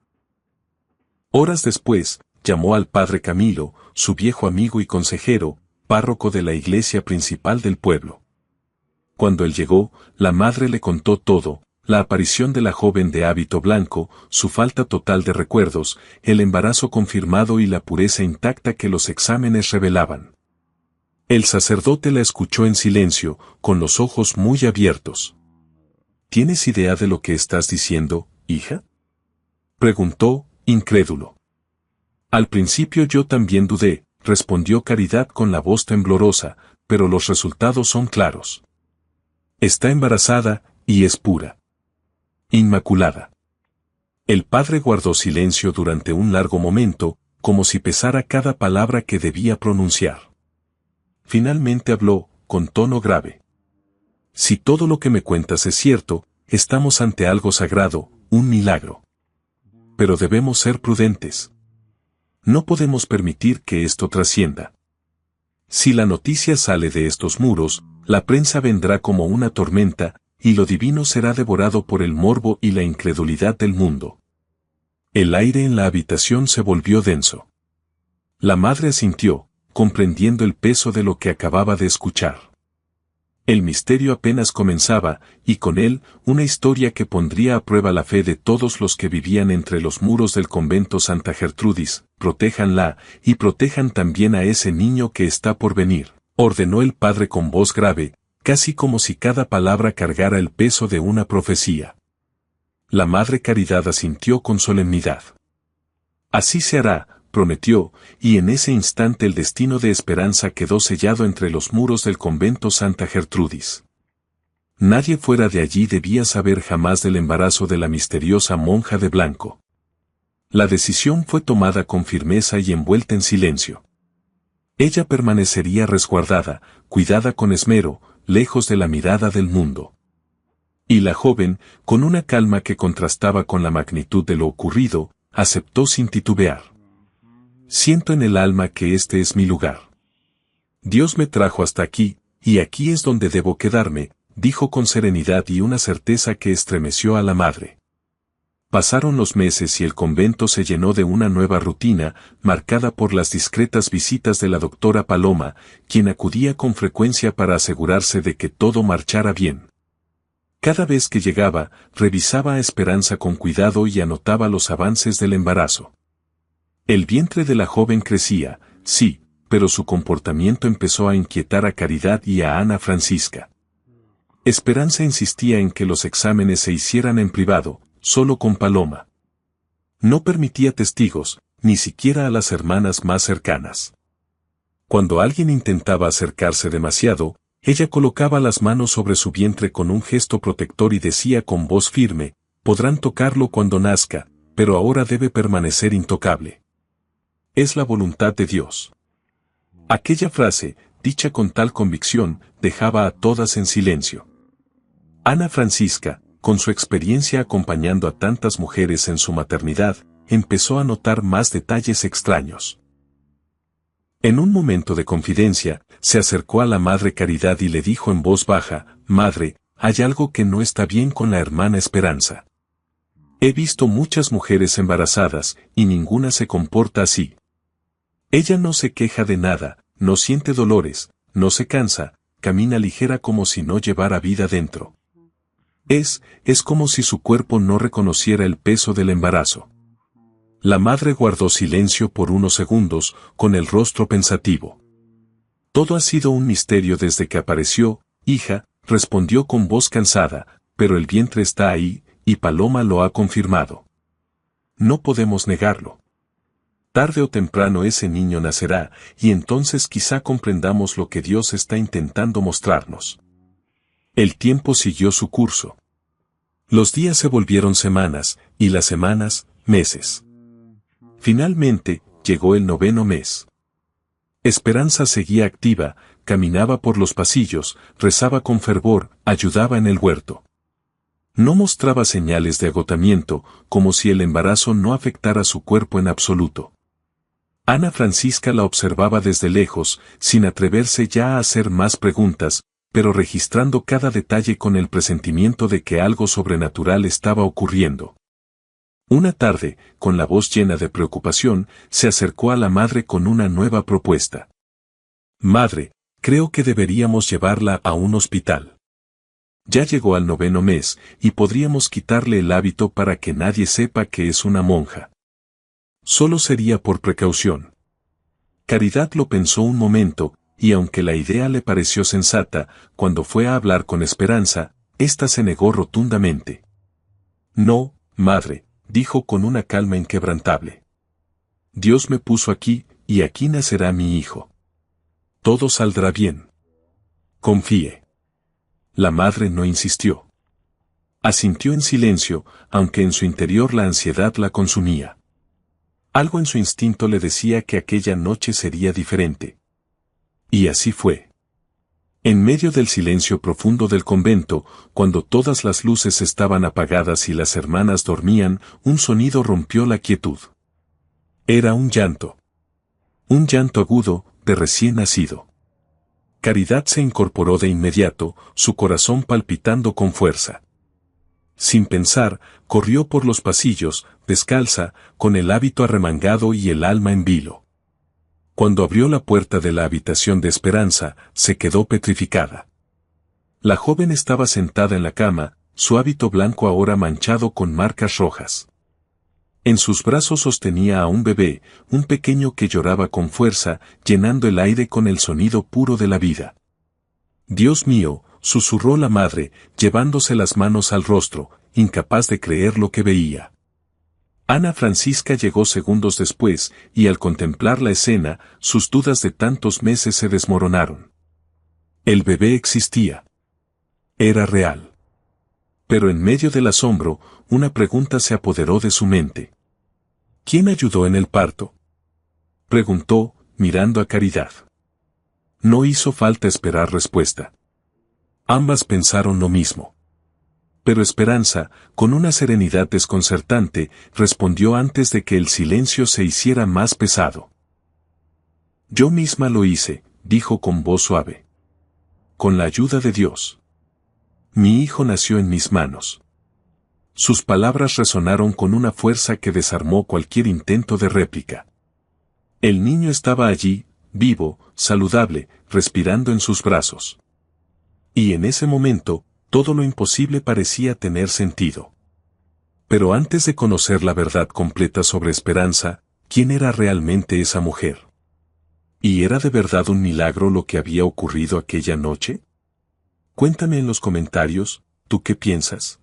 Horas después, llamó al padre Camilo, su viejo amigo y consejero, párroco de la iglesia principal del pueblo. Cuando él llegó, la madre le contó todo: la aparición de la joven de hábito blanco, su falta total de recuerdos, el embarazo confirmado y la pureza intacta que los exámenes revelaban. El sacerdote la escuchó en silencio, con los ojos muy abiertos. ¿Tienes idea de lo que estás diciendo, hija?, preguntó, incrédulo. Al principio yo también dudé, respondió Caridad con la voz temblorosa, pero los resultados son claros. Está embarazada, y es pura. Inmaculada. El padre guardó silencio durante un largo momento, como si pesara cada palabra que debía pronunciar. Finalmente habló, con tono grave. Si todo lo que me cuentas es cierto, estamos ante algo sagrado, un milagro. Pero debemos ser prudentes. No podemos permitir que esto trascienda. Si la noticia sale de estos muros, la prensa vendrá como una tormenta, y lo divino será devorado por el morbo y la incredulidad del mundo. El aire en la habitación se volvió denso. La madre asintió, comprendiendo el peso de lo que acababa de escuchar. El misterio apenas comenzaba, y con él, una historia que pondría a prueba la fe de todos los que vivían entre los muros del convento Santa Gertrudis. Protéjanla, y protejan también a ese niño que está por venir, ordenó el padre con voz grave, casi como si cada palabra cargara el peso de una profecía. La madre Caridad asintió con solemnidad. Así se hará, prometió, y en ese instante el destino de Esperanza quedó sellado entre los muros del convento Santa Gertrudis. Nadie fuera de allí debía saber jamás del embarazo de la misteriosa monja de blanco. La decisión fue tomada con firmeza y envuelta en silencio. Ella permanecería resguardada, cuidada con esmero, lejos de la mirada del mundo. Y la joven, con una calma que contrastaba con la magnitud de lo ocurrido, aceptó sin titubear. Siento en el alma que este es mi lugar. Dios me trajo hasta aquí, y aquí es donde debo quedarme, dijo con serenidad y una certeza que estremeció a la madre. Pasaron los meses y el convento se llenó de una nueva rutina, marcada por las discretas visitas de la doctora Paloma, quien acudía con frecuencia para asegurarse de que todo marchara bien. Cada vez que llegaba, revisaba a Esperanza con cuidado y anotaba los avances del embarazo. El vientre de la joven crecía, sí, pero su comportamiento empezó a inquietar a Caridad y a Ana Francisca. Esperanza insistía en que los exámenes se hicieran en privado, solo con Paloma. No permitía testigos, ni siquiera a las hermanas más cercanas. Cuando alguien intentaba acercarse demasiado, ella colocaba las manos sobre su vientre con un gesto protector y decía con voz firme: podrán tocarlo cuando nazca, pero ahora debe permanecer intocable. Es la voluntad de Dios. Aquella frase, dicha con tal convicción, dejaba a todas en silencio. Ana Francisca, con su experiencia acompañando a tantas mujeres en su maternidad, empezó a notar más detalles extraños. En un momento de confidencia, se acercó a la madre Caridad y le dijo en voz baja: madre, hay algo que no está bien con la hermana Esperanza. He visto muchas mujeres embarazadas, y ninguna se comporta así. Ella no se queja de nada, no siente dolores, no se cansa, camina ligera como si no llevara vida dentro. Es como si su cuerpo no reconociera el peso del embarazo. La madre guardó silencio por unos segundos, con el rostro pensativo. Todo ha sido un misterio desde que apareció, hija, respondió con voz cansada, pero el vientre está ahí, y Paloma lo ha confirmado. No podemos negarlo. Tarde o temprano ese niño nacerá, y entonces quizá comprendamos lo que Dios está intentando mostrarnos. El tiempo siguió su curso. Los días se volvieron semanas, y las semanas, meses. Finalmente, llegó el 9º mes. Esperanza seguía activa, caminaba por los pasillos, rezaba con fervor, ayudaba en el huerto. No mostraba señales de agotamiento, como si el embarazo no afectara su cuerpo en absoluto. Ana Francisca la observaba desde lejos, sin atreverse ya a hacer más preguntas, pero registrando cada detalle con el presentimiento de que algo sobrenatural estaba ocurriendo. Una tarde, con la voz llena de preocupación, se acercó a la madre con una nueva propuesta. «Madre, creo que deberíamos llevarla a un hospital. Ya llegó al 9º mes, y podríamos quitarle el hábito para que nadie sepa que es una monja. Solo sería por precaución». Caridad lo pensó un momento, y aunque la idea le pareció sensata, cuando fue a hablar con Esperanza, ésta se negó rotundamente. «No, madre», dijo con una calma inquebrantable. «Dios me puso aquí, y aquí nacerá mi hijo. Todo saldrá bien. Confíe». La madre no insistió. Asintió en silencio, aunque en su interior la ansiedad la consumía. Algo en su instinto le decía que aquella noche sería diferente. Y así fue. En medio del silencio profundo del convento, cuando todas las luces estaban apagadas y las hermanas dormían, un sonido rompió la quietud. Era un llanto. Un llanto agudo, de recién nacido. Caridad se incorporó de inmediato, su corazón palpitando con fuerza. Sin pensar, corrió por los pasillos, descalza, con el hábito arremangado y el alma en vilo. Cuando abrió la puerta de la habitación de Esperanza, se quedó petrificada. La joven estaba sentada en la cama, su hábito blanco ahora manchado con marcas rojas. En sus brazos sostenía a un bebé, un pequeño que lloraba con fuerza, llenando el aire con el sonido puro de la vida. «Dios mío», susurró la madre, llevándose las manos al rostro, incapaz de creer lo que veía. Ana Francisca llegó segundos después, y al contemplar la escena, sus dudas de tantos meses se desmoronaron. El bebé existía. Era real. Pero en medio del asombro, una pregunta se apoderó de su mente. ¿Quién ayudó en el parto?, preguntó, mirando a Caridad. No hizo falta esperar respuesta. Ambas pensaron lo mismo. Pero Esperanza, con una serenidad desconcertante, respondió antes de que el silencio se hiciera más pesado. «Yo misma lo hice», dijo con voz suave. «Con la ayuda de Dios. Mi hijo nació en mis manos». Sus palabras resonaron con una fuerza que desarmó cualquier intento de réplica. El niño estaba allí, vivo, saludable, respirando en sus brazos. Y en ese momento, todo lo imposible parecía tener sentido. Pero antes de conocer la verdad completa sobre Esperanza, ¿quién era realmente esa mujer? ¿Y era de verdad un milagro lo que había ocurrido aquella noche? Cuéntame en los comentarios, ¿tú qué piensas?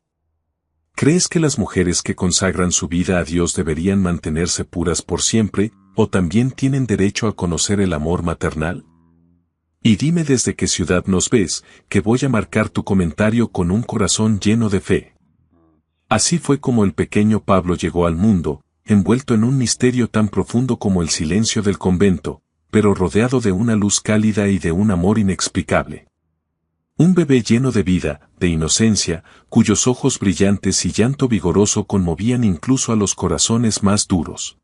¿Crees que las mujeres que consagran su vida a Dios deberían mantenerse puras por siempre, o también tienen derecho a conocer el amor maternal? Y dime desde qué ciudad nos ves, que voy a marcar tu comentario con un corazón lleno de fe. Así fue como el pequeño Pablo llegó al mundo, envuelto en un misterio tan profundo como el silencio del convento, pero rodeado de una luz cálida y de un amor inexplicable. Un bebé lleno de vida, de inocencia, cuyos ojos brillantes y llanto vigoroso conmovían incluso a los corazones más duros.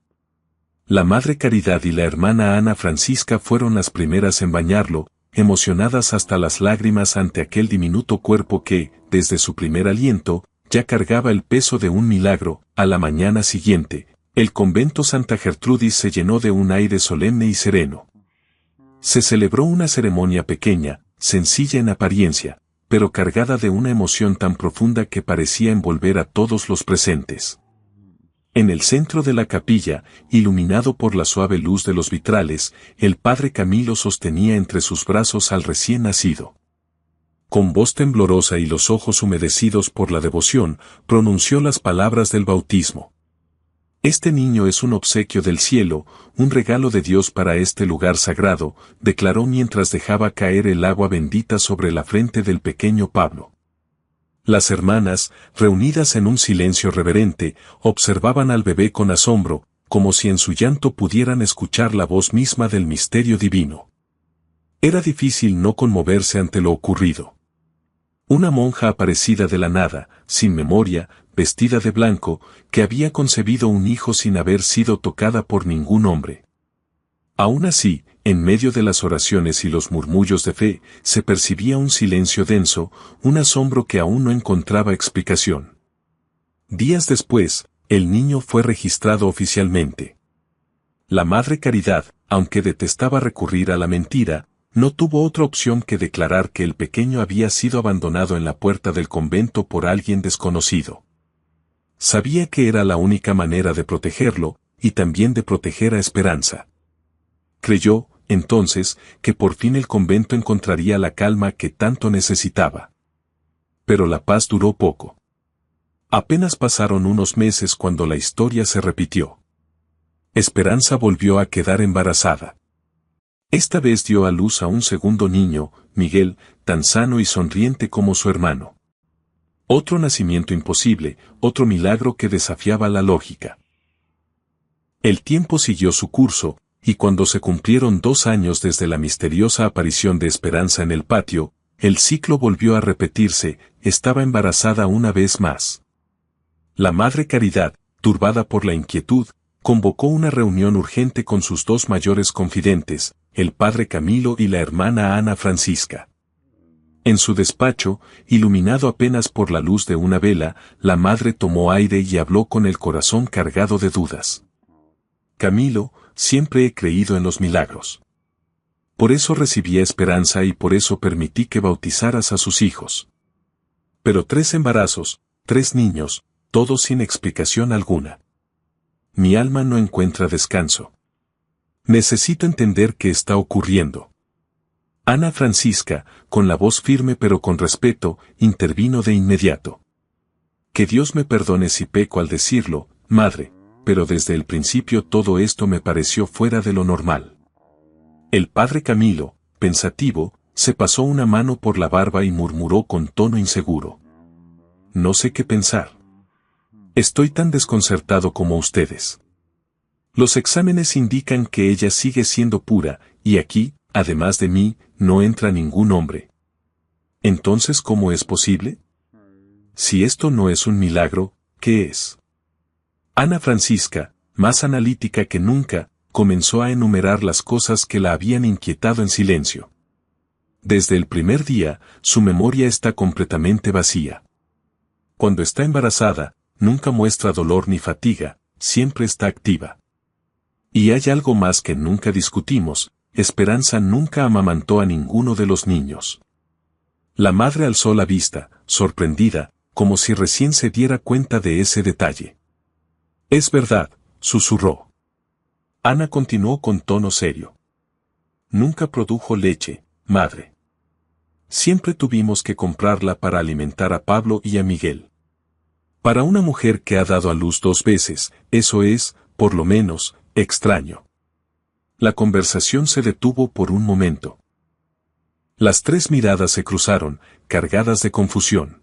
La Madre Caridad y la hermana Ana Francisca fueron las primeras en bañarlo, emocionadas hasta las lágrimas ante aquel diminuto cuerpo que, desde su primer aliento, ya cargaba el peso de un milagro. A la mañana siguiente, el convento Santa Gertrudis se llenó de un aire solemne y sereno. Se celebró una ceremonia pequeña, sencilla en apariencia, pero cargada de una emoción tan profunda que parecía envolver a todos los presentes. En el centro de la capilla, iluminado por la suave luz de los vitrales, el padre Camilo sostenía entre sus brazos al recién nacido. Con voz temblorosa y los ojos humedecidos por la devoción, pronunció las palabras del bautismo. «Este niño es un obsequio del cielo, un regalo de Dios para este lugar sagrado», declaró mientras dejaba caer el agua bendita sobre la frente del pequeño Pablo. Las hermanas, reunidas en un silencio reverente, observaban al bebé con asombro, como si en su llanto pudieran escuchar la voz misma del misterio divino. Era difícil no conmoverse ante lo ocurrido. Una monja aparecida de la nada, sin memoria, vestida de blanco, que había concebido un hijo sin haber sido tocada por ningún hombre. Aún así, en medio de las oraciones y los murmullos de fe, se percibía un silencio denso, un asombro que aún no encontraba explicación. Días después, el niño fue registrado oficialmente. La Madre Caridad, aunque detestaba recurrir a la mentira, no tuvo otra opción que declarar que el pequeño había sido abandonado en la puerta del convento por alguien desconocido. Sabía que era la única manera de protegerlo, y también de proteger a Esperanza. Creyó, entonces, que por fin el convento encontraría la calma que tanto necesitaba. Pero la paz duró poco. Apenas pasaron unos meses cuando la historia se repitió. Esperanza volvió a quedar embarazada. Esta vez dio a luz a un segundo niño, Miguel, tan sano y sonriente como su hermano. Otro nacimiento imposible, otro milagro que desafiaba la lógica. El tiempo siguió su curso, y cuando se cumplieron 2 años desde la misteriosa aparición de Esperanza en el patio, el ciclo volvió a repetirse, estaba embarazada una vez más. La Madre Caridad, turbada por la inquietud, convocó una reunión urgente con sus 2 mayores confidentes, el padre Camilo y la hermana Ana Francisca. En su despacho, iluminado apenas por la luz de una vela, la madre tomó aire y habló con el corazón cargado de dudas. Camilo, siempre he creído en los milagros. Por eso recibí Esperanza y por eso permití que bautizaras a sus hijos. Pero 3 embarazos, 3 niños, todos sin explicación alguna. Mi alma no encuentra descanso. Necesito entender qué está ocurriendo. Ana Francisca, con la voz firme pero con respeto, intervino de inmediato. Que Dios me perdone si peco al decirlo, madre, pero desde el principio todo esto me pareció fuera de lo normal. El padre Camilo, pensativo, se pasó una mano por la barba y murmuró con tono inseguro. No sé qué pensar. Estoy tan desconcertado como ustedes. Los exámenes indican que ella sigue siendo pura, y aquí, además de mí, no entra ningún hombre. Entonces, ¿cómo es posible? Si esto no es un milagro, ¿qué es? Ana Francisca, más analítica que nunca, comenzó a enumerar las cosas que la habían inquietado en silencio. Desde el primer día, su memoria está completamente vacía. Cuando está embarazada, nunca muestra dolor ni fatiga, siempre está activa. Y hay algo más que nunca discutimos, Esperanza nunca amamantó a ninguno de los niños. La madre alzó la vista, sorprendida, como si recién se diera cuenta de ese detalle. Es verdad, susurró. Ana continuó con tono serio. Nunca produjo leche, madre. Siempre tuvimos que comprarla para alimentar a Pablo y a Miguel. Para una mujer que ha dado a luz 2 veces, eso es, por lo menos, extraño. La conversación se detuvo por un momento. Las 3 miradas se cruzaron, cargadas de confusión.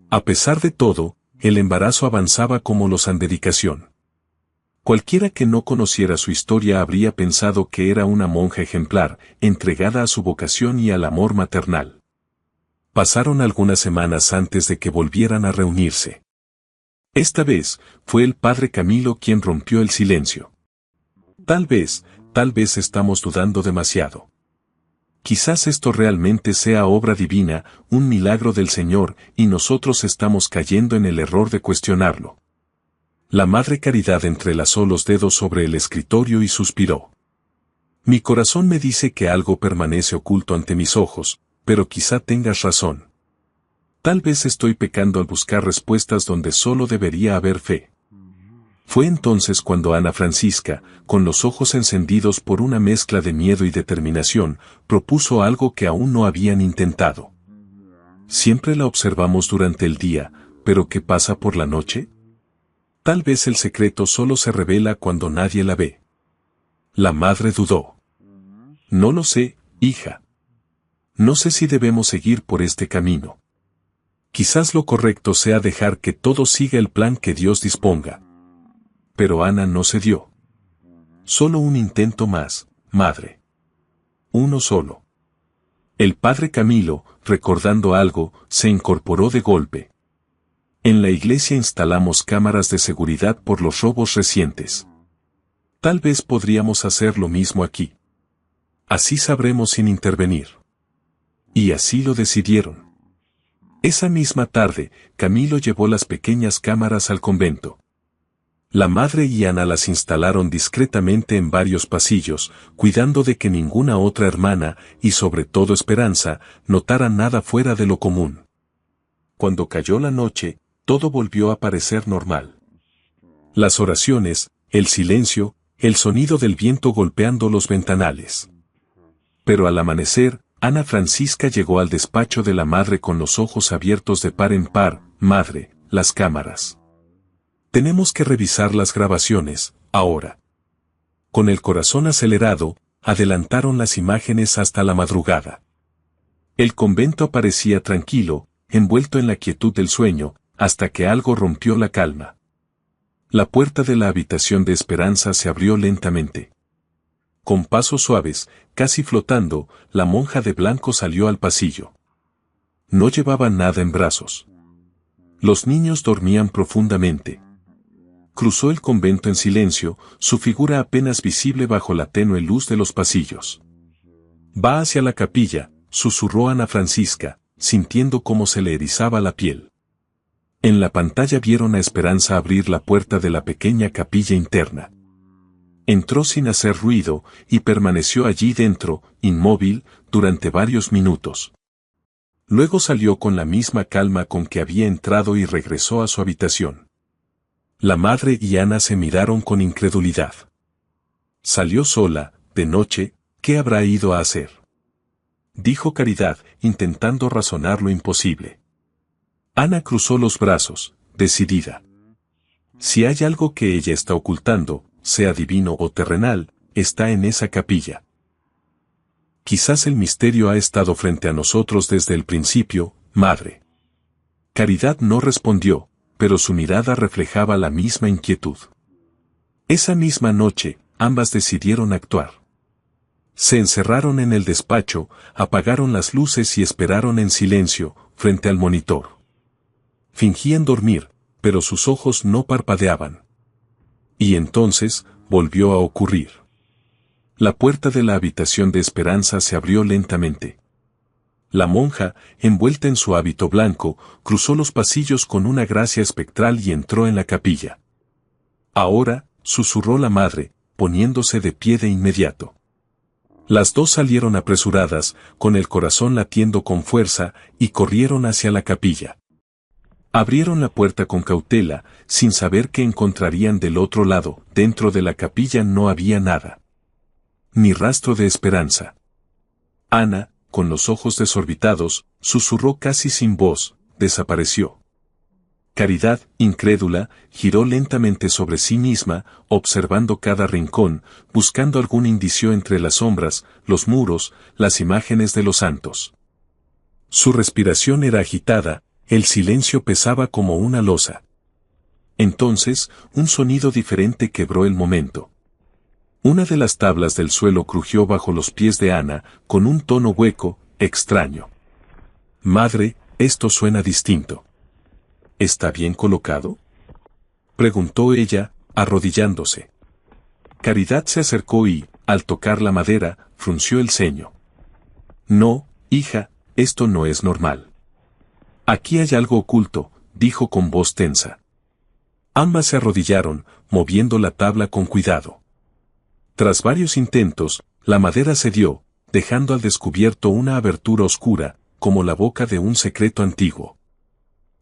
A pesar de todo, el embarazo avanzaba como los an dedicación. Cualquiera que no conociera su historia habría pensado que era una monja ejemplar, entregada a su vocación y al amor maternal. Pasaron algunas semanas antes de que volvieran a reunirse. Esta vez, fue el padre Camilo quien rompió el silencio. Tal vez estamos dudando demasiado. Quizás esto realmente sea obra divina, un milagro del Señor, y nosotros estamos cayendo en el error de cuestionarlo. La Madre Caridad entrelazó los dedos sobre el escritorio y suspiró. Mi corazón me dice que algo permanece oculto ante mis ojos, pero quizá tengas razón. Tal vez estoy pecando al buscar respuestas donde solo debería haber fe. Fue entonces cuando Ana Francisca, con los ojos encendidos por una mezcla de miedo y determinación, propuso algo que aún no habían intentado. Siempre la observamos durante el día, pero ¿qué pasa por la noche? Tal vez el secreto solo se revela cuando nadie la ve. La madre dudó. No lo sé, hija. No sé si debemos seguir por este camino. Quizás lo correcto sea dejar que todo siga el plan que Dios disponga. Pero Ana no cedió. Solo un intento más, madre. Uno solo. El padre Camilo, recordando algo, se incorporó de golpe. En la iglesia instalamos cámaras de seguridad por los robos recientes. Tal vez podríamos hacer lo mismo aquí. Así sabremos sin intervenir. Y así lo decidieron. Esa misma tarde, Camilo llevó las pequeñas cámaras al convento. La madre y Ana las instalaron discretamente en varios pasillos, cuidando de que ninguna otra hermana, y sobre todo Esperanza, notara nada fuera de lo común. Cuando cayó la noche, todo volvió a parecer normal. Las oraciones, el silencio, el sonido del viento golpeando los ventanales. Pero al amanecer, Ana Francisca llegó al despacho de la madre con los ojos abiertos de par en par. Madre, las cámaras. Tenemos que revisar las grabaciones, ahora. Con el corazón acelerado, adelantaron las imágenes hasta la madrugada. El convento parecía tranquilo, envuelto en la quietud del sueño, hasta que algo rompió la calma. La puerta de la habitación de Esperanza se abrió lentamente. Con pasos suaves, casi flotando, la monja de blanco salió al pasillo. No llevaba nada en brazos. Los niños dormían profundamente. Cruzó el convento en silencio, su figura apenas visible bajo la tenue luz de los pasillos. Va hacia la capilla, susurró Ana Francisca, sintiendo cómo se le erizaba la piel. En la pantalla vieron a Esperanza abrir la puerta de la pequeña capilla interna. Entró sin hacer ruido, y permaneció allí dentro, inmóvil, durante varios minutos. Luego salió con la misma calma con que había entrado y regresó a su habitación. La madre y Ana se miraron con incredulidad. Salió sola, de noche, ¿qué habrá ido a hacer? Dijo Caridad, intentando razonar lo imposible. Ana cruzó los brazos, decidida. Si hay algo que ella está ocultando, sea divino o terrenal, está en esa capilla. Quizás el misterio ha estado frente a nosotros desde el principio, madre. Caridad no respondió, pero su mirada reflejaba la misma inquietud. Esa misma noche, ambas decidieron actuar. Se encerraron en el despacho, apagaron las luces y esperaron en silencio, frente al monitor. Fingían dormir, pero sus ojos no parpadeaban. Y entonces, volvió a ocurrir. La puerta de la habitación de Esperanza se abrió lentamente. La monja, envuelta en su hábito blanco, cruzó los pasillos con una gracia espectral y entró en la capilla. Ahora, susurró la madre, poniéndose de pie de inmediato. Las dos salieron apresuradas, con el corazón latiendo con fuerza, y corrieron hacia la capilla. Abrieron la puerta con cautela, sin saber qué encontrarían del otro lado. Dentro de la capilla no había nada. Ni rastro de Esperanza. Ana, con los ojos desorbitados, susurró casi sin voz, desapareció. Caridad, incrédula, giró lentamente sobre sí misma, observando cada rincón, buscando algún indicio entre las sombras, los muros, las imágenes de los santos. Su respiración era agitada, el silencio pesaba como una losa. Entonces, un sonido diferente quebró el momento. Una de las tablas del suelo crujió bajo los pies de Ana, con un tono hueco, extraño. Madre, esto suena distinto. ¿Está bien colocado?, preguntó ella, arrodillándose. Caridad se acercó y, al tocar la madera, frunció el ceño. No, hija, esto no es normal. Aquí hay algo oculto, dijo con voz tensa. Ambas se arrodillaron, moviendo la tabla con cuidado. Tras varios intentos, la madera cedió, dejando al descubierto una abertura oscura, como la boca de un secreto antiguo.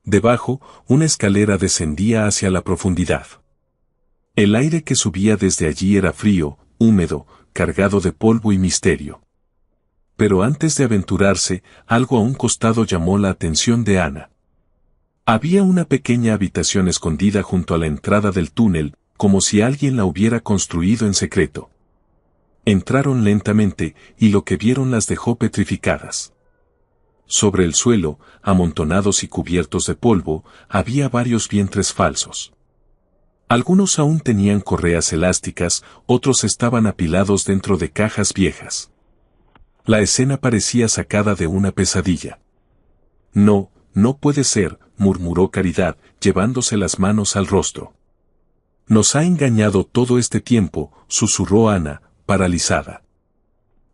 Debajo, una escalera descendía hacia la profundidad. El aire que subía desde allí era frío, húmedo, cargado de polvo y misterio. Pero antes de aventurarse, algo a un costado llamó la atención de Ana. Había una pequeña habitación escondida junto a la entrada del túnel, como si alguien la hubiera construido en secreto. Entraron lentamente, y lo que vieron las dejó petrificadas. sobre el suelo, amontonados y cubiertos de polvo, había varios vientres falsos. Algunos aún tenían correas elásticas, otros estaban apilados dentro de cajas viejas. La escena parecía sacada de una pesadilla. No, no puede ser, murmuró Caridad, llevándose las manos al rostro. Nos ha engañado todo este tiempo, susurró Ana, paralizada.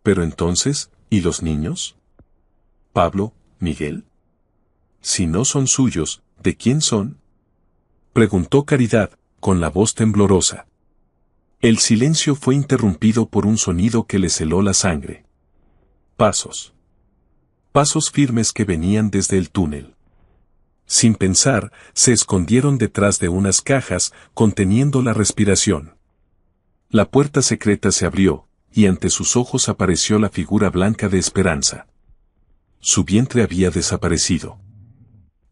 Pero entonces, ¿y los niños? ¿Pablo, Miguel? Si no son suyos, ¿de quién son? Preguntó Caridad, con la voz temblorosa. El silencio fue interrumpido por un sonido que les heló la sangre. Pasos. Pasos firmes que venían desde el túnel. Sin pensar, se escondieron detrás de unas cajas, conteniendo la respiración. La puerta secreta se abrió, y ante sus ojos apareció la figura blanca de Esperanza. Su vientre había desaparecido.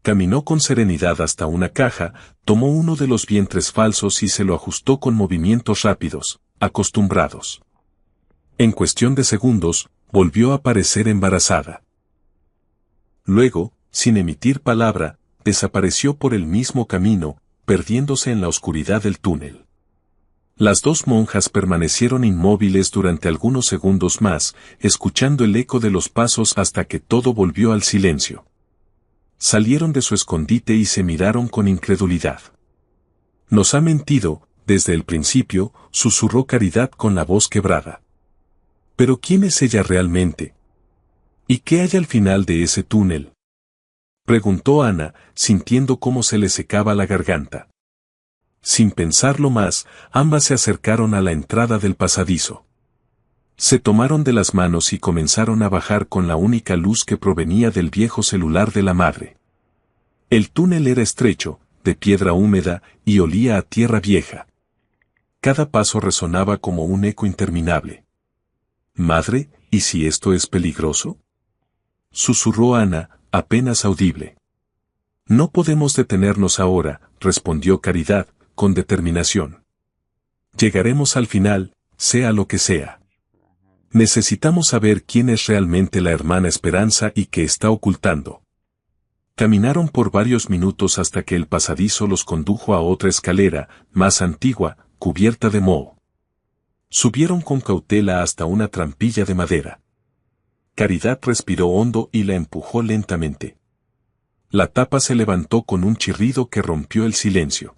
Caminó con serenidad hasta una caja, tomó uno de los vientres falsos y se lo ajustó con movimientos rápidos, acostumbrados. En cuestión de segundos, volvió a aparecer embarazada. Luego, sin emitir palabra, desapareció por el mismo camino, perdiéndose en la oscuridad del túnel. Las dos monjas permanecieron inmóviles durante algunos segundos más, escuchando el eco de los pasos hasta que todo volvió al silencio. Salieron de su escondite y se miraron con incredulidad. Nos ha mentido, desde el principio, susurró Caridad con la voz quebrada. ¿Pero quién es ella realmente? ¿Y qué hay al final de ese túnel? Preguntó Ana, sintiendo cómo se le secaba la garganta. Sin pensarlo más, ambas se acercaron a la entrada del pasadizo. Se tomaron de las manos y comenzaron a bajar con la única luz que provenía del viejo celular de la madre. El túnel era estrecho, de piedra húmeda, y olía a tierra vieja. Cada paso resonaba como un eco interminable. «Madre, ¿y si esto es peligroso?», susurró Ana, apenas audible. «No podemos detenernos ahora», respondió Caridad, con determinación. «Llegaremos al final, sea lo que sea. Necesitamos saber quién es realmente la hermana Esperanza y qué está ocultando». Caminaron por varios minutos hasta que el pasadizo los condujo a otra escalera, más antigua, cubierta de moho. Subieron con cautela hasta una trampilla de madera. Caridad respiró hondo y la empujó lentamente. La tapa se levantó con un chirrido que rompió el silencio.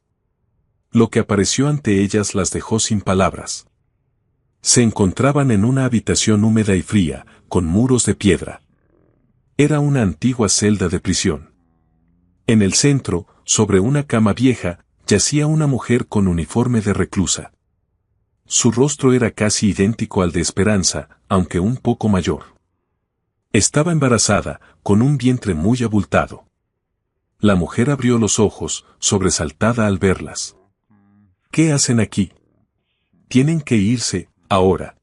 Lo que apareció ante ellas las dejó sin palabras. Se encontraban en una habitación húmeda y fría, con muros de piedra. Era una antigua celda de prisión. En el centro, sobre una cama vieja, yacía una mujer con uniforme de reclusa. Su rostro era casi idéntico al de Esperanza, aunque un poco mayor. Estaba embarazada, con un vientre muy abultado. La mujer abrió los ojos, sobresaltada al verlas. «¿Qué hacen aquí? Tienen que irse, ahora»,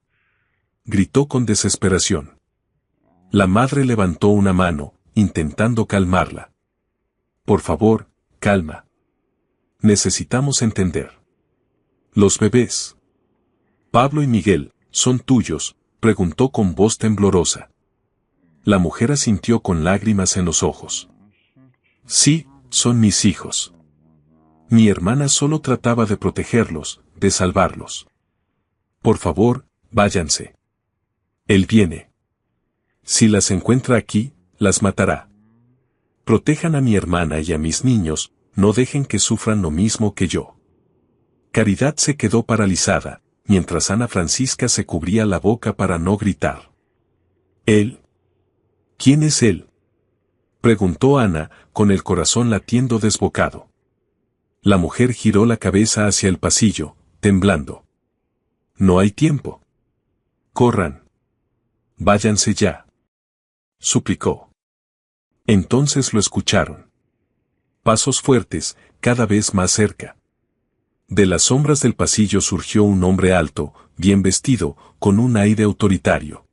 gritó con desesperación. La madre levantó una mano, intentando calmarla. «Por favor, calma. Necesitamos entender. Los bebés. Pablo y Miguel, ¿son tuyos?», preguntó con voz temblorosa. La mujer asintió con lágrimas en los ojos. «Sí, son mis hijos. Mi hermana solo trataba de protegerlos, de salvarlos. Por favor, váyanse. Él viene. Si las encuentra aquí, las matará. Protejan a mi hermana y a mis niños, no dejen que sufran lo mismo que yo». Caridad se quedó paralizada, mientras Ana Francisca se cubría la boca para no gritar. «¿Él? ¿Quién es él?», preguntó Ana, con el corazón latiendo desbocado. La mujer giró la cabeza hacia el pasillo, temblando. «No hay tiempo. Corran. Váyanse ya», suplicó. Entonces lo escucharon. Pasos fuertes, cada vez más cerca. De las sombras del pasillo surgió un hombre alto, bien vestido, con un aire autoritario.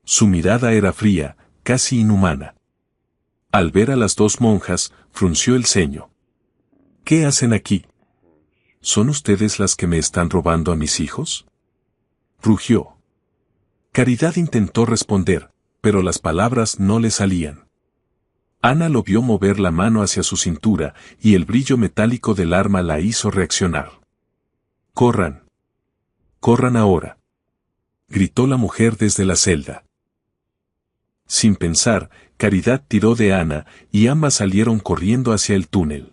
Su mirada era fría, casi inhumana. Al ver a las dos monjas, frunció el ceño. «¿Qué hacen aquí? ¿Son ustedes las que me están robando a mis hijos?», rugió. Caridad intentó responder, pero las palabras no le salían. Ana lo vio mover la mano hacia su cintura, y el brillo metálico del arma la hizo reaccionar. «¡Corran! ¡Corran ahora!», gritó la mujer desde la celda. Sin pensar, Caridad tiró de Ana, y ambas salieron corriendo hacia el túnel.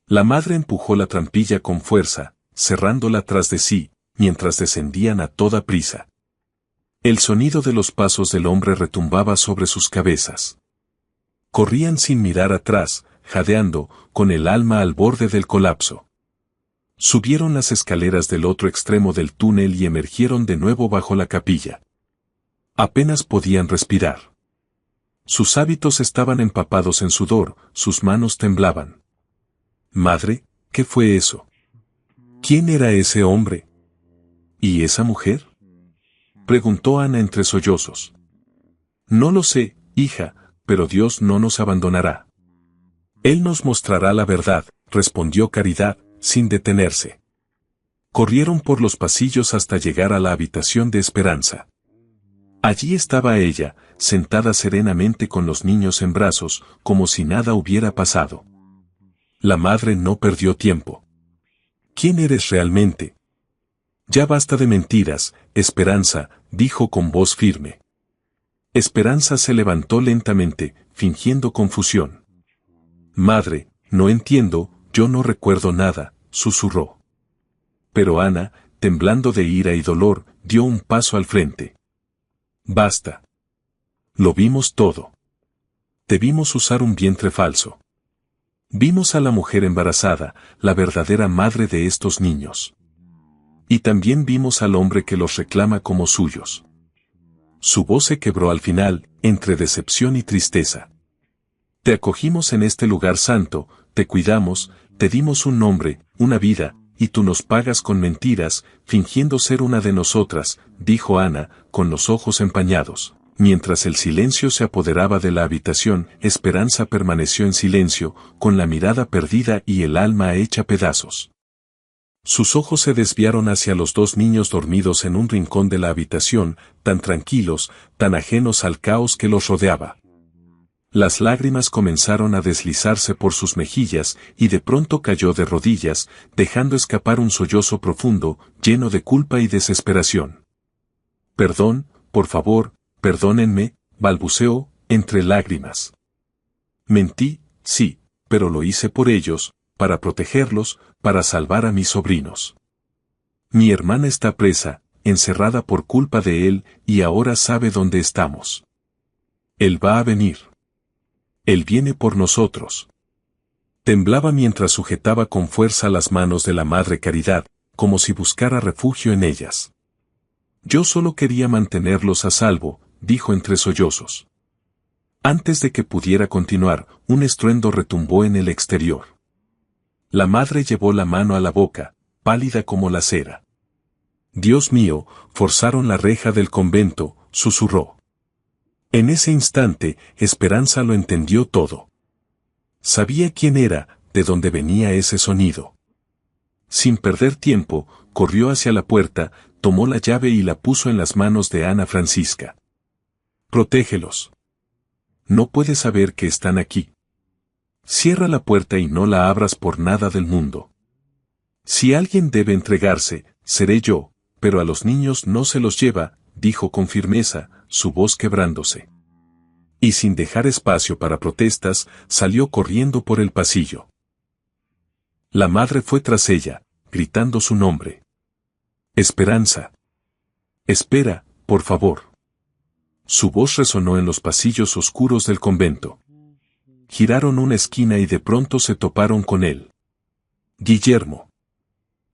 La madre empujó la trampilla con fuerza, cerrándola tras de sí, mientras descendían a toda prisa. El sonido de los pasos del hombre retumbaba sobre sus cabezas. Corrían sin mirar atrás, jadeando, con el alma al borde del colapso. Subieron las escaleras del otro extremo del túnel y emergieron de nuevo bajo la capilla. Apenas podían respirar. Sus hábitos estaban empapados en sudor, sus manos temblaban. «Madre, ¿qué fue eso? ¿Quién era ese hombre? ¿Y esa mujer?», preguntó Ana entre sollozos. «No lo sé, hija, pero Dios no nos abandonará. Él nos mostrará la verdad», respondió Caridad, sin detenerse. Corrieron por los pasillos hasta llegar a la habitación de Esperanza. Allí estaba ella, sentada serenamente con los niños en brazos, como si nada hubiera pasado. La madre no perdió tiempo. «¿Quién eres realmente?». «Ya basta de mentiras, Esperanza», dijo con voz firme. Esperanza se levantó lentamente, fingiendo confusión. «Madre, no entiendo, yo no recuerdo nada», susurró. Pero Ana, temblando de ira y dolor, dio un paso al frente. «Basta. Lo vimos todo. Te vimos usar un vientre falso. Vimos a la mujer embarazada, la verdadera madre de estos niños. Y también vimos al hombre que los reclama como suyos». Su voz se quebró al final, entre decepción y tristeza. «Te acogimos en este lugar santo, te cuidamos, te dimos un nombre, una vida, y tú nos pagas con mentiras, fingiendo ser una de nosotras», dijo Ana, con los ojos empañados. Mientras el silencio se apoderaba de la habitación, Esperanza permaneció en silencio, con la mirada perdida y el alma hecha pedazos. Sus ojos se desviaron hacia los dos niños dormidos en un rincón de la habitación, tan tranquilos, tan ajenos al caos que los rodeaba. Las lágrimas comenzaron a deslizarse por sus mejillas y de pronto cayó de rodillas, dejando escapar un sollozo profundo, lleno de culpa y desesperación. «Perdón, por favor, perdónenme», balbuceó, entre lágrimas. «Mentí, sí, pero lo hice por ellos, para protegerlos, para salvar a mis sobrinos. Mi hermana está presa, encerrada por culpa de él, y ahora sabe dónde estamos. Él va a venir. Él viene por nosotros». Temblaba mientras sujetaba con fuerza las manos de la Madre Caridad, como si buscara refugio en ellas. «Yo solo quería mantenerlos a salvo», dijo entre sollozos. Antes de que pudiera continuar, un estruendo retumbó en el exterior. La madre llevó la mano a la boca, pálida como la cera. «Dios mío», forzaron la reja del convento, susurró. En ese instante, Esperanza lo entendió todo. Sabía quién era, de dónde venía ese sonido. Sin perder tiempo, corrió hacia la puerta, tomó la llave y la puso en las manos de Ana Francisca. «Protégelos. No puedes saber que están aquí. Cierra la puerta y no la abras por nada del mundo. Si alguien debe entregarse, seré yo, pero a los niños no se los lleva», dijo con firmeza, su voz quebrándose. Y sin dejar espacio para protestas, salió corriendo por el pasillo. La madre fue tras ella, gritando su nombre. «Esperanza. Espera, por favor». Su voz resonó en los pasillos oscuros del convento. Giraron una esquina y de pronto se toparon con él. Guillermo.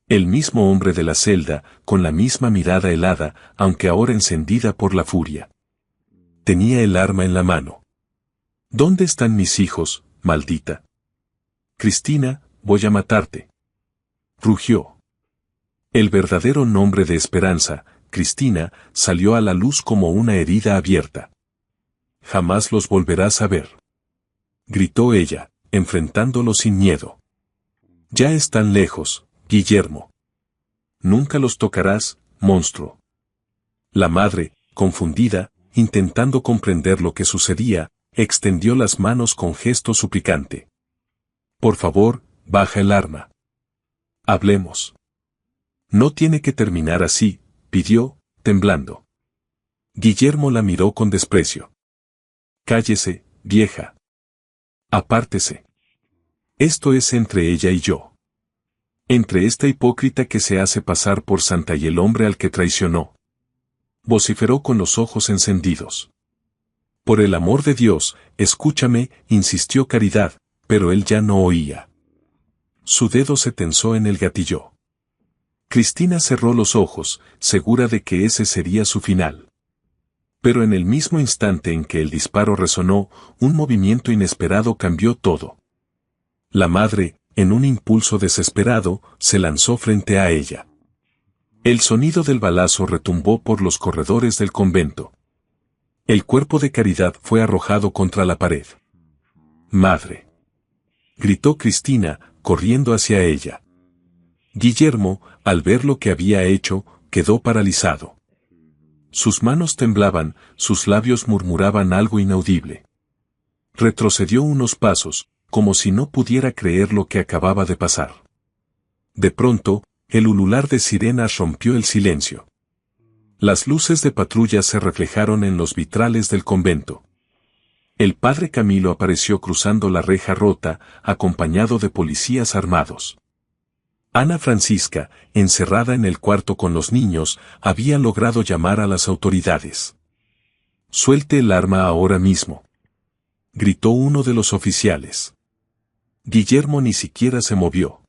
El mismo hombre de la celda, con la misma mirada helada, aunque ahora encendida por la furia. Tenía el arma en la mano. «¿Dónde están mis hijos, maldita? Cristina, voy a matarte», rugió. El verdadero nombre de Esperanza, Cristina, salió a la luz como una herida abierta. «Jamás los volverás a ver», gritó ella, enfrentándolo sin miedo. «Ya están lejos, Guillermo. Nunca los tocarás, monstruo». La madre, confundida, intentando comprender lo que sucedía, extendió las manos con gesto suplicante. Por favor, baja el arma. Hablemos. No tiene que terminar así, pidió, temblando. Guillermo la miró con desprecio. Cállese, vieja. Apártese. Esto es entre ella y yo. Entre esta hipócrita que se hace pasar por santa y el hombre al que traicionó. Vociferó con los ojos encendidos. Por el amor de Dios, escúchame, insistió Caridad, pero él ya no oía. Su dedo se tensó en el gatillo. Cristina cerró los ojos, segura de que ese sería su final. Pero en el mismo instante en que el disparo resonó, un movimiento inesperado cambió todo. La madre, en un impulso desesperado, se lanzó frente a ella. El sonido del balazo retumbó por los corredores del convento. El cuerpo de Caridad fue arrojado contra la pared. «Madre», gritó Cristina, corriendo hacia ella. Guillermo, al ver lo que había hecho, quedó paralizado. Sus manos temblaban, sus labios murmuraban algo inaudible. Retrocedió unos pasos, como si no pudiera creer lo que acababa de pasar. De pronto, el ulular de sirenas rompió el silencio. Las luces de patrulla se reflejaron en los vitrales del convento. El padre Camilo apareció cruzando la reja rota, acompañado de policías armados. Ana Francisca, encerrada en el cuarto con los niños, había logrado llamar a las autoridades. «Suelte el arma ahora mismo», gritó uno de los oficiales. Guillermo ni siquiera se movió.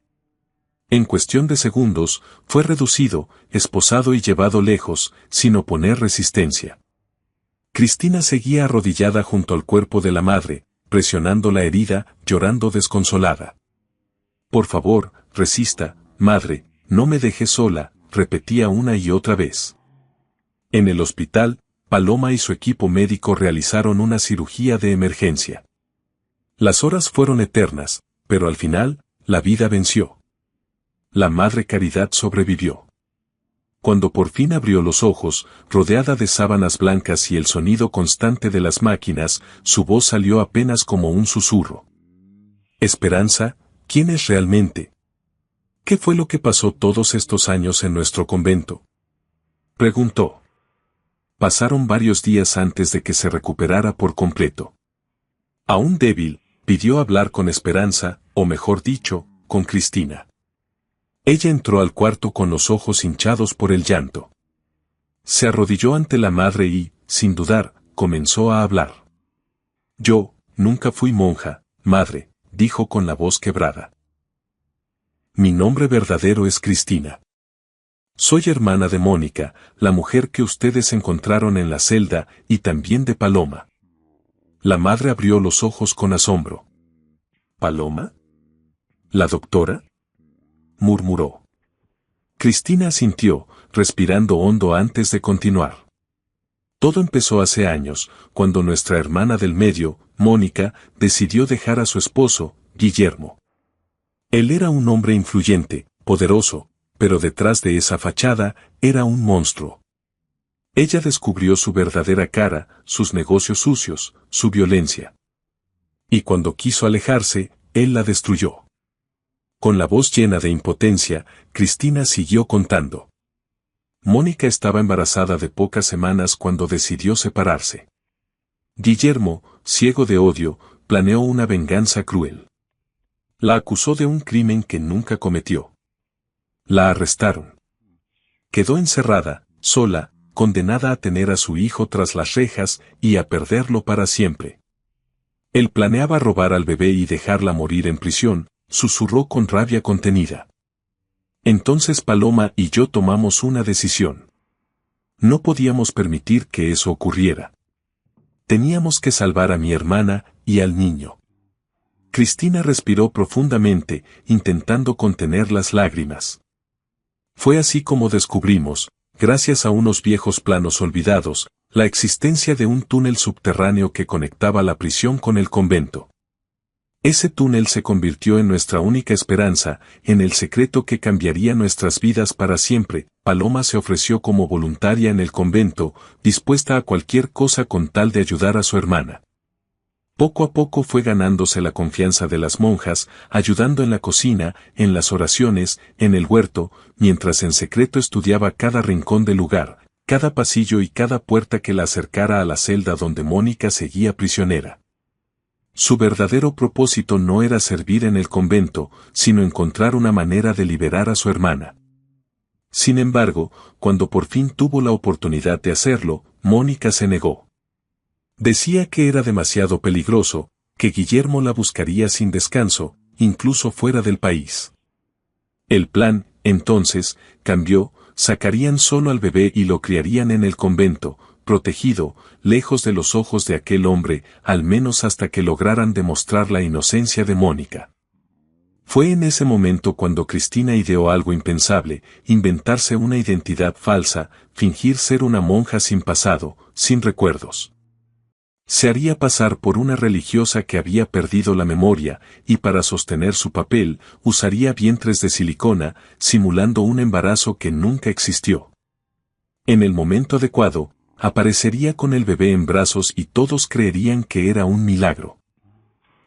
En cuestión de segundos, fue reducido, esposado y llevado lejos, sin oponer resistencia. Cristina seguía arrodillada junto al cuerpo de la madre, presionando la herida, llorando desconsolada. «Por favor, resista, madre, no me deje sola», repetía una y otra vez. En el hospital, Paloma y su equipo médico realizaron una cirugía de emergencia. Las horas fueron eternas, pero al final, la vida venció. La madre Caridad sobrevivió. Cuando por fin abrió los ojos, rodeada de sábanas blancas y el sonido constante de las máquinas, su voz salió apenas como un susurro. «Esperanza, ¿quién es realmente? ¿Qué fue lo que pasó todos estos años en nuestro convento?», preguntó. Pasaron varios días antes de que se recuperara por completo. Aún débil, pidió hablar con Esperanza, o mejor dicho, con Cristina. Ella entró al cuarto con los ojos hinchados por el llanto. Se arrodilló ante la madre y, sin dudar, comenzó a hablar. «Yo, nunca fui monja, madre», dijo con la voz quebrada. «Mi nombre verdadero es Cristina. Soy hermana de Mónica, la mujer que ustedes encontraron en la celda, y también de Paloma». La madre abrió los ojos con asombro. «¿Paloma? ¿La doctora?», murmuró. Cristina asintió, respirando hondo antes de continuar. Todo empezó hace años, cuando nuestra hermana del medio, Mónica, decidió dejar a su esposo, Guillermo. Él era un hombre influyente, poderoso, pero detrás de esa fachada, era un monstruo. Ella descubrió su verdadera cara, sus negocios sucios, su violencia. Y cuando quiso alejarse, él la destruyó. Con la voz llena de impotencia, Cristina siguió contando. Mónica estaba embarazada de pocas semanas cuando decidió separarse. Guillermo, ciego de odio, planeó una venganza cruel. La acusó de un crimen que nunca cometió. La arrestaron. Quedó encerrada, sola, condenada a tener a su hijo tras las rejas y a perderlo para siempre. Él planeaba robar al bebé y dejarla morir en prisión, susurró con rabia contenida. Entonces Paloma y yo tomamos una decisión. No podíamos permitir que eso ocurriera. Teníamos que salvar a mi hermana y al niño. Cristina respiró profundamente, intentando contener las lágrimas. Fue así como descubrimos, gracias a unos viejos planos olvidados, la existencia de un túnel subterráneo que conectaba la prisión con el convento. Ese túnel se convirtió en nuestra única esperanza, en el secreto que cambiaría nuestras vidas para siempre, Paloma se ofreció como voluntaria en el convento, dispuesta a cualquier cosa con tal de ayudar a su hermana. Poco a poco fue ganándose la confianza de las monjas, ayudando en la cocina, en las oraciones, en el huerto, mientras en secreto estudiaba cada rincón del lugar, cada pasillo y cada puerta que la acercara a la celda donde Mónica seguía prisionera. Su verdadero propósito no era servir en el convento, sino encontrar una manera de liberar a su hermana. Sin embargo, cuando por fin tuvo la oportunidad de hacerlo, Mónica se negó. Decía que era demasiado peligroso, que Guillermo la buscaría sin descanso, incluso fuera del país. El plan, entonces, cambió, sacarían solo al bebé y lo criarían en el convento, protegido, lejos de los ojos de aquel hombre, al menos hasta que lograran demostrar la inocencia de Mónica. Fue en ese momento cuando Cristina ideó algo impensable, inventarse una identidad falsa, fingir ser una monja sin pasado, sin recuerdos. Se haría pasar por una religiosa que había perdido la memoria, y para sostener su papel, usaría vientres de silicona, simulando un embarazo que nunca existió. En el momento adecuado, aparecería con el bebé en brazos y todos creerían que era un milagro.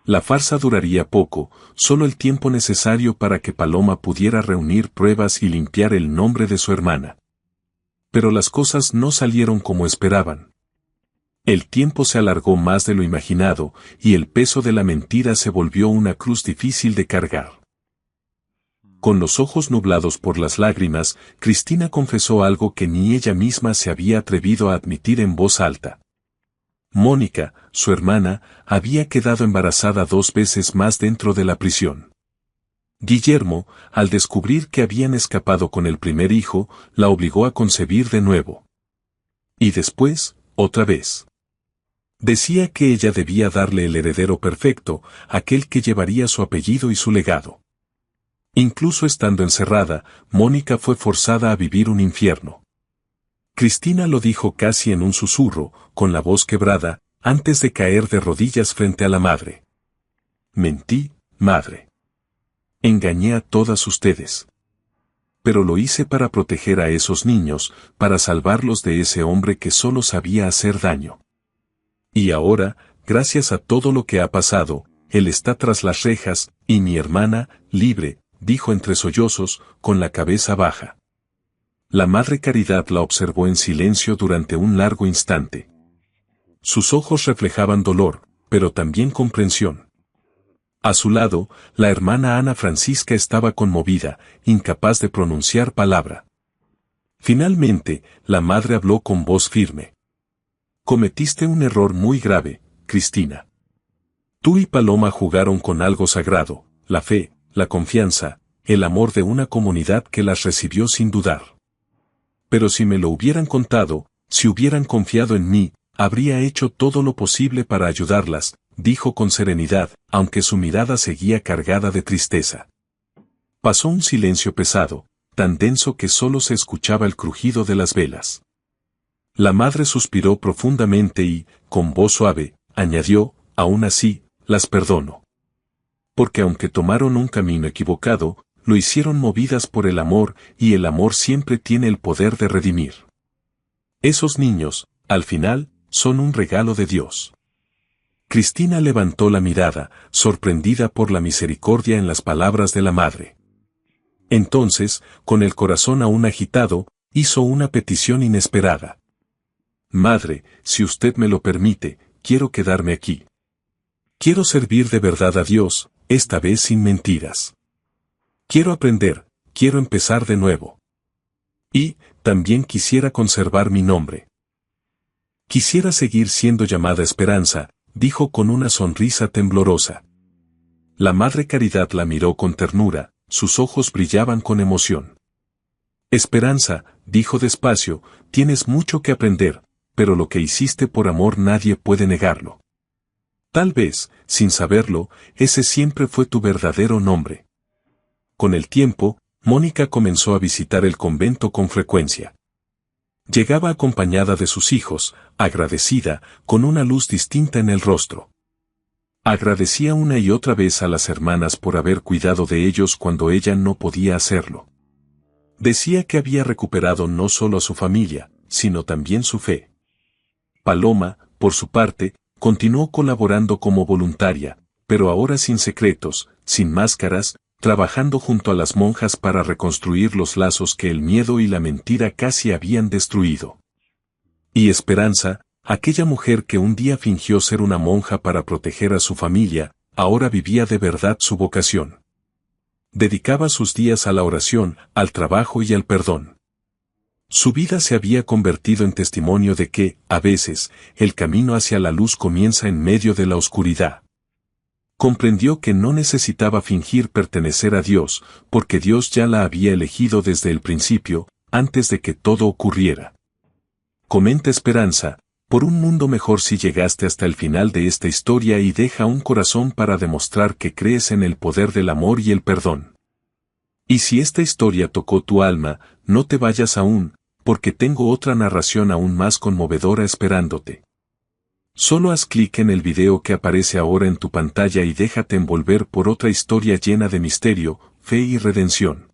La farsa duraría poco, solo el tiempo necesario para que Paloma pudiera reunir pruebas y limpiar el nombre de su hermana. Pero las cosas no salieron como esperaban. El tiempo se alargó más de lo imaginado, y el peso de la mentira se volvió una cruz difícil de cargar. Con los ojos nublados por las lágrimas, Cristina confesó algo que ni ella misma se había atrevido a admitir en voz alta. Mónica, su hermana, había quedado embarazada 2 veces más dentro de la prisión. Guillermo, al descubrir que habían escapado con el primer hijo, la obligó a concebir de nuevo. Y después, otra vez. Decía que ella debía darle el heredero perfecto, aquel que llevaría su apellido y su legado. Incluso estando encerrada, Mónica fue forzada a vivir un infierno. Cristina lo dijo casi en un susurro, con la voz quebrada, antes de caer de rodillas frente a la madre. Mentí, madre. Engañé a todas ustedes. Pero lo hice para proteger a esos niños, para salvarlos de ese hombre que solo sabía hacer daño. Y ahora, gracias a todo lo que ha pasado, él está tras las rejas, y mi hermana, libre, dijo entre sollozos, con la cabeza baja. La Madre Caridad la observó en silencio durante un largo instante. Sus ojos reflejaban dolor, pero también comprensión. A su lado, la hermana Ana Francisca estaba conmovida, incapaz de pronunciar palabra. Finalmente, la madre habló con voz firme. Cometiste un error muy grave, Cristina. Tú y Paloma jugaron con algo sagrado, la fe, la confianza, el amor de una comunidad que las recibió sin dudar. Pero si me lo hubieran contado, si hubieran confiado en mí, habría hecho todo lo posible para ayudarlas, dijo con serenidad, aunque su mirada seguía cargada de tristeza. Pasó un silencio pesado, tan denso que solo se escuchaba el crujido de las velas. La madre suspiró profundamente y, con voz suave, añadió, aún así, las perdono. Porque aunque tomaron un camino equivocado, lo hicieron movidas por el amor, y el amor siempre tiene el poder de redimir. Esos niños, al final, son un regalo de Dios. Cristina levantó la mirada, sorprendida por la misericordia en las palabras de la madre. Entonces, con el corazón aún agitado, hizo una petición inesperada. Madre, si usted me lo permite, quiero quedarme aquí. Quiero servir de verdad a Dios, esta vez sin mentiras. Quiero aprender, quiero empezar de nuevo. Y, también quisiera conservar mi nombre. Quisiera seguir siendo llamada Esperanza, dijo con una sonrisa temblorosa. La Madre Caridad la miró con ternura, sus ojos brillaban con emoción. Esperanza, dijo despacio, tienes mucho que aprender, pero lo que hiciste por amor nadie puede negarlo. Tal vez, sin saberlo, ese siempre fue tu verdadero nombre. Con el tiempo, Mónica comenzó a visitar el convento con frecuencia. Llegaba acompañada de sus hijos, agradecida, con una luz distinta en el rostro. Agradecía una y otra vez a las hermanas por haber cuidado de ellos cuando ella no podía hacerlo. Decía que había recuperado no solo a su familia, sino también su fe. Paloma, por su parte, continuó colaborando como voluntaria, pero ahora sin secretos, sin máscaras, trabajando junto a las monjas para reconstruir los lazos que el miedo y la mentira casi habían destruido. Y Esperanza, aquella mujer que un día fingió ser una monja para proteger a su familia, ahora vivía de verdad su vocación. Dedicaba sus días a la oración, al trabajo y al perdón. Su vida se había convertido en testimonio de que, a veces, el camino hacia la luz comienza en medio de la oscuridad. Comprendió que no necesitaba fingir pertenecer a Dios, porque Dios ya la había elegido desde el principio, antes de que todo ocurriera. Comenta Esperanza, por un mundo mejor si llegaste hasta el final de esta historia y deja un corazón para demostrar que crees en el poder del amor y el perdón. Y si esta historia tocó tu alma, no te vayas aún, porque tengo otra narración aún más conmovedora esperándote. Solo haz clic en el video que aparece ahora en tu pantalla y déjate envolver por otra historia llena de misterio, fe y redención.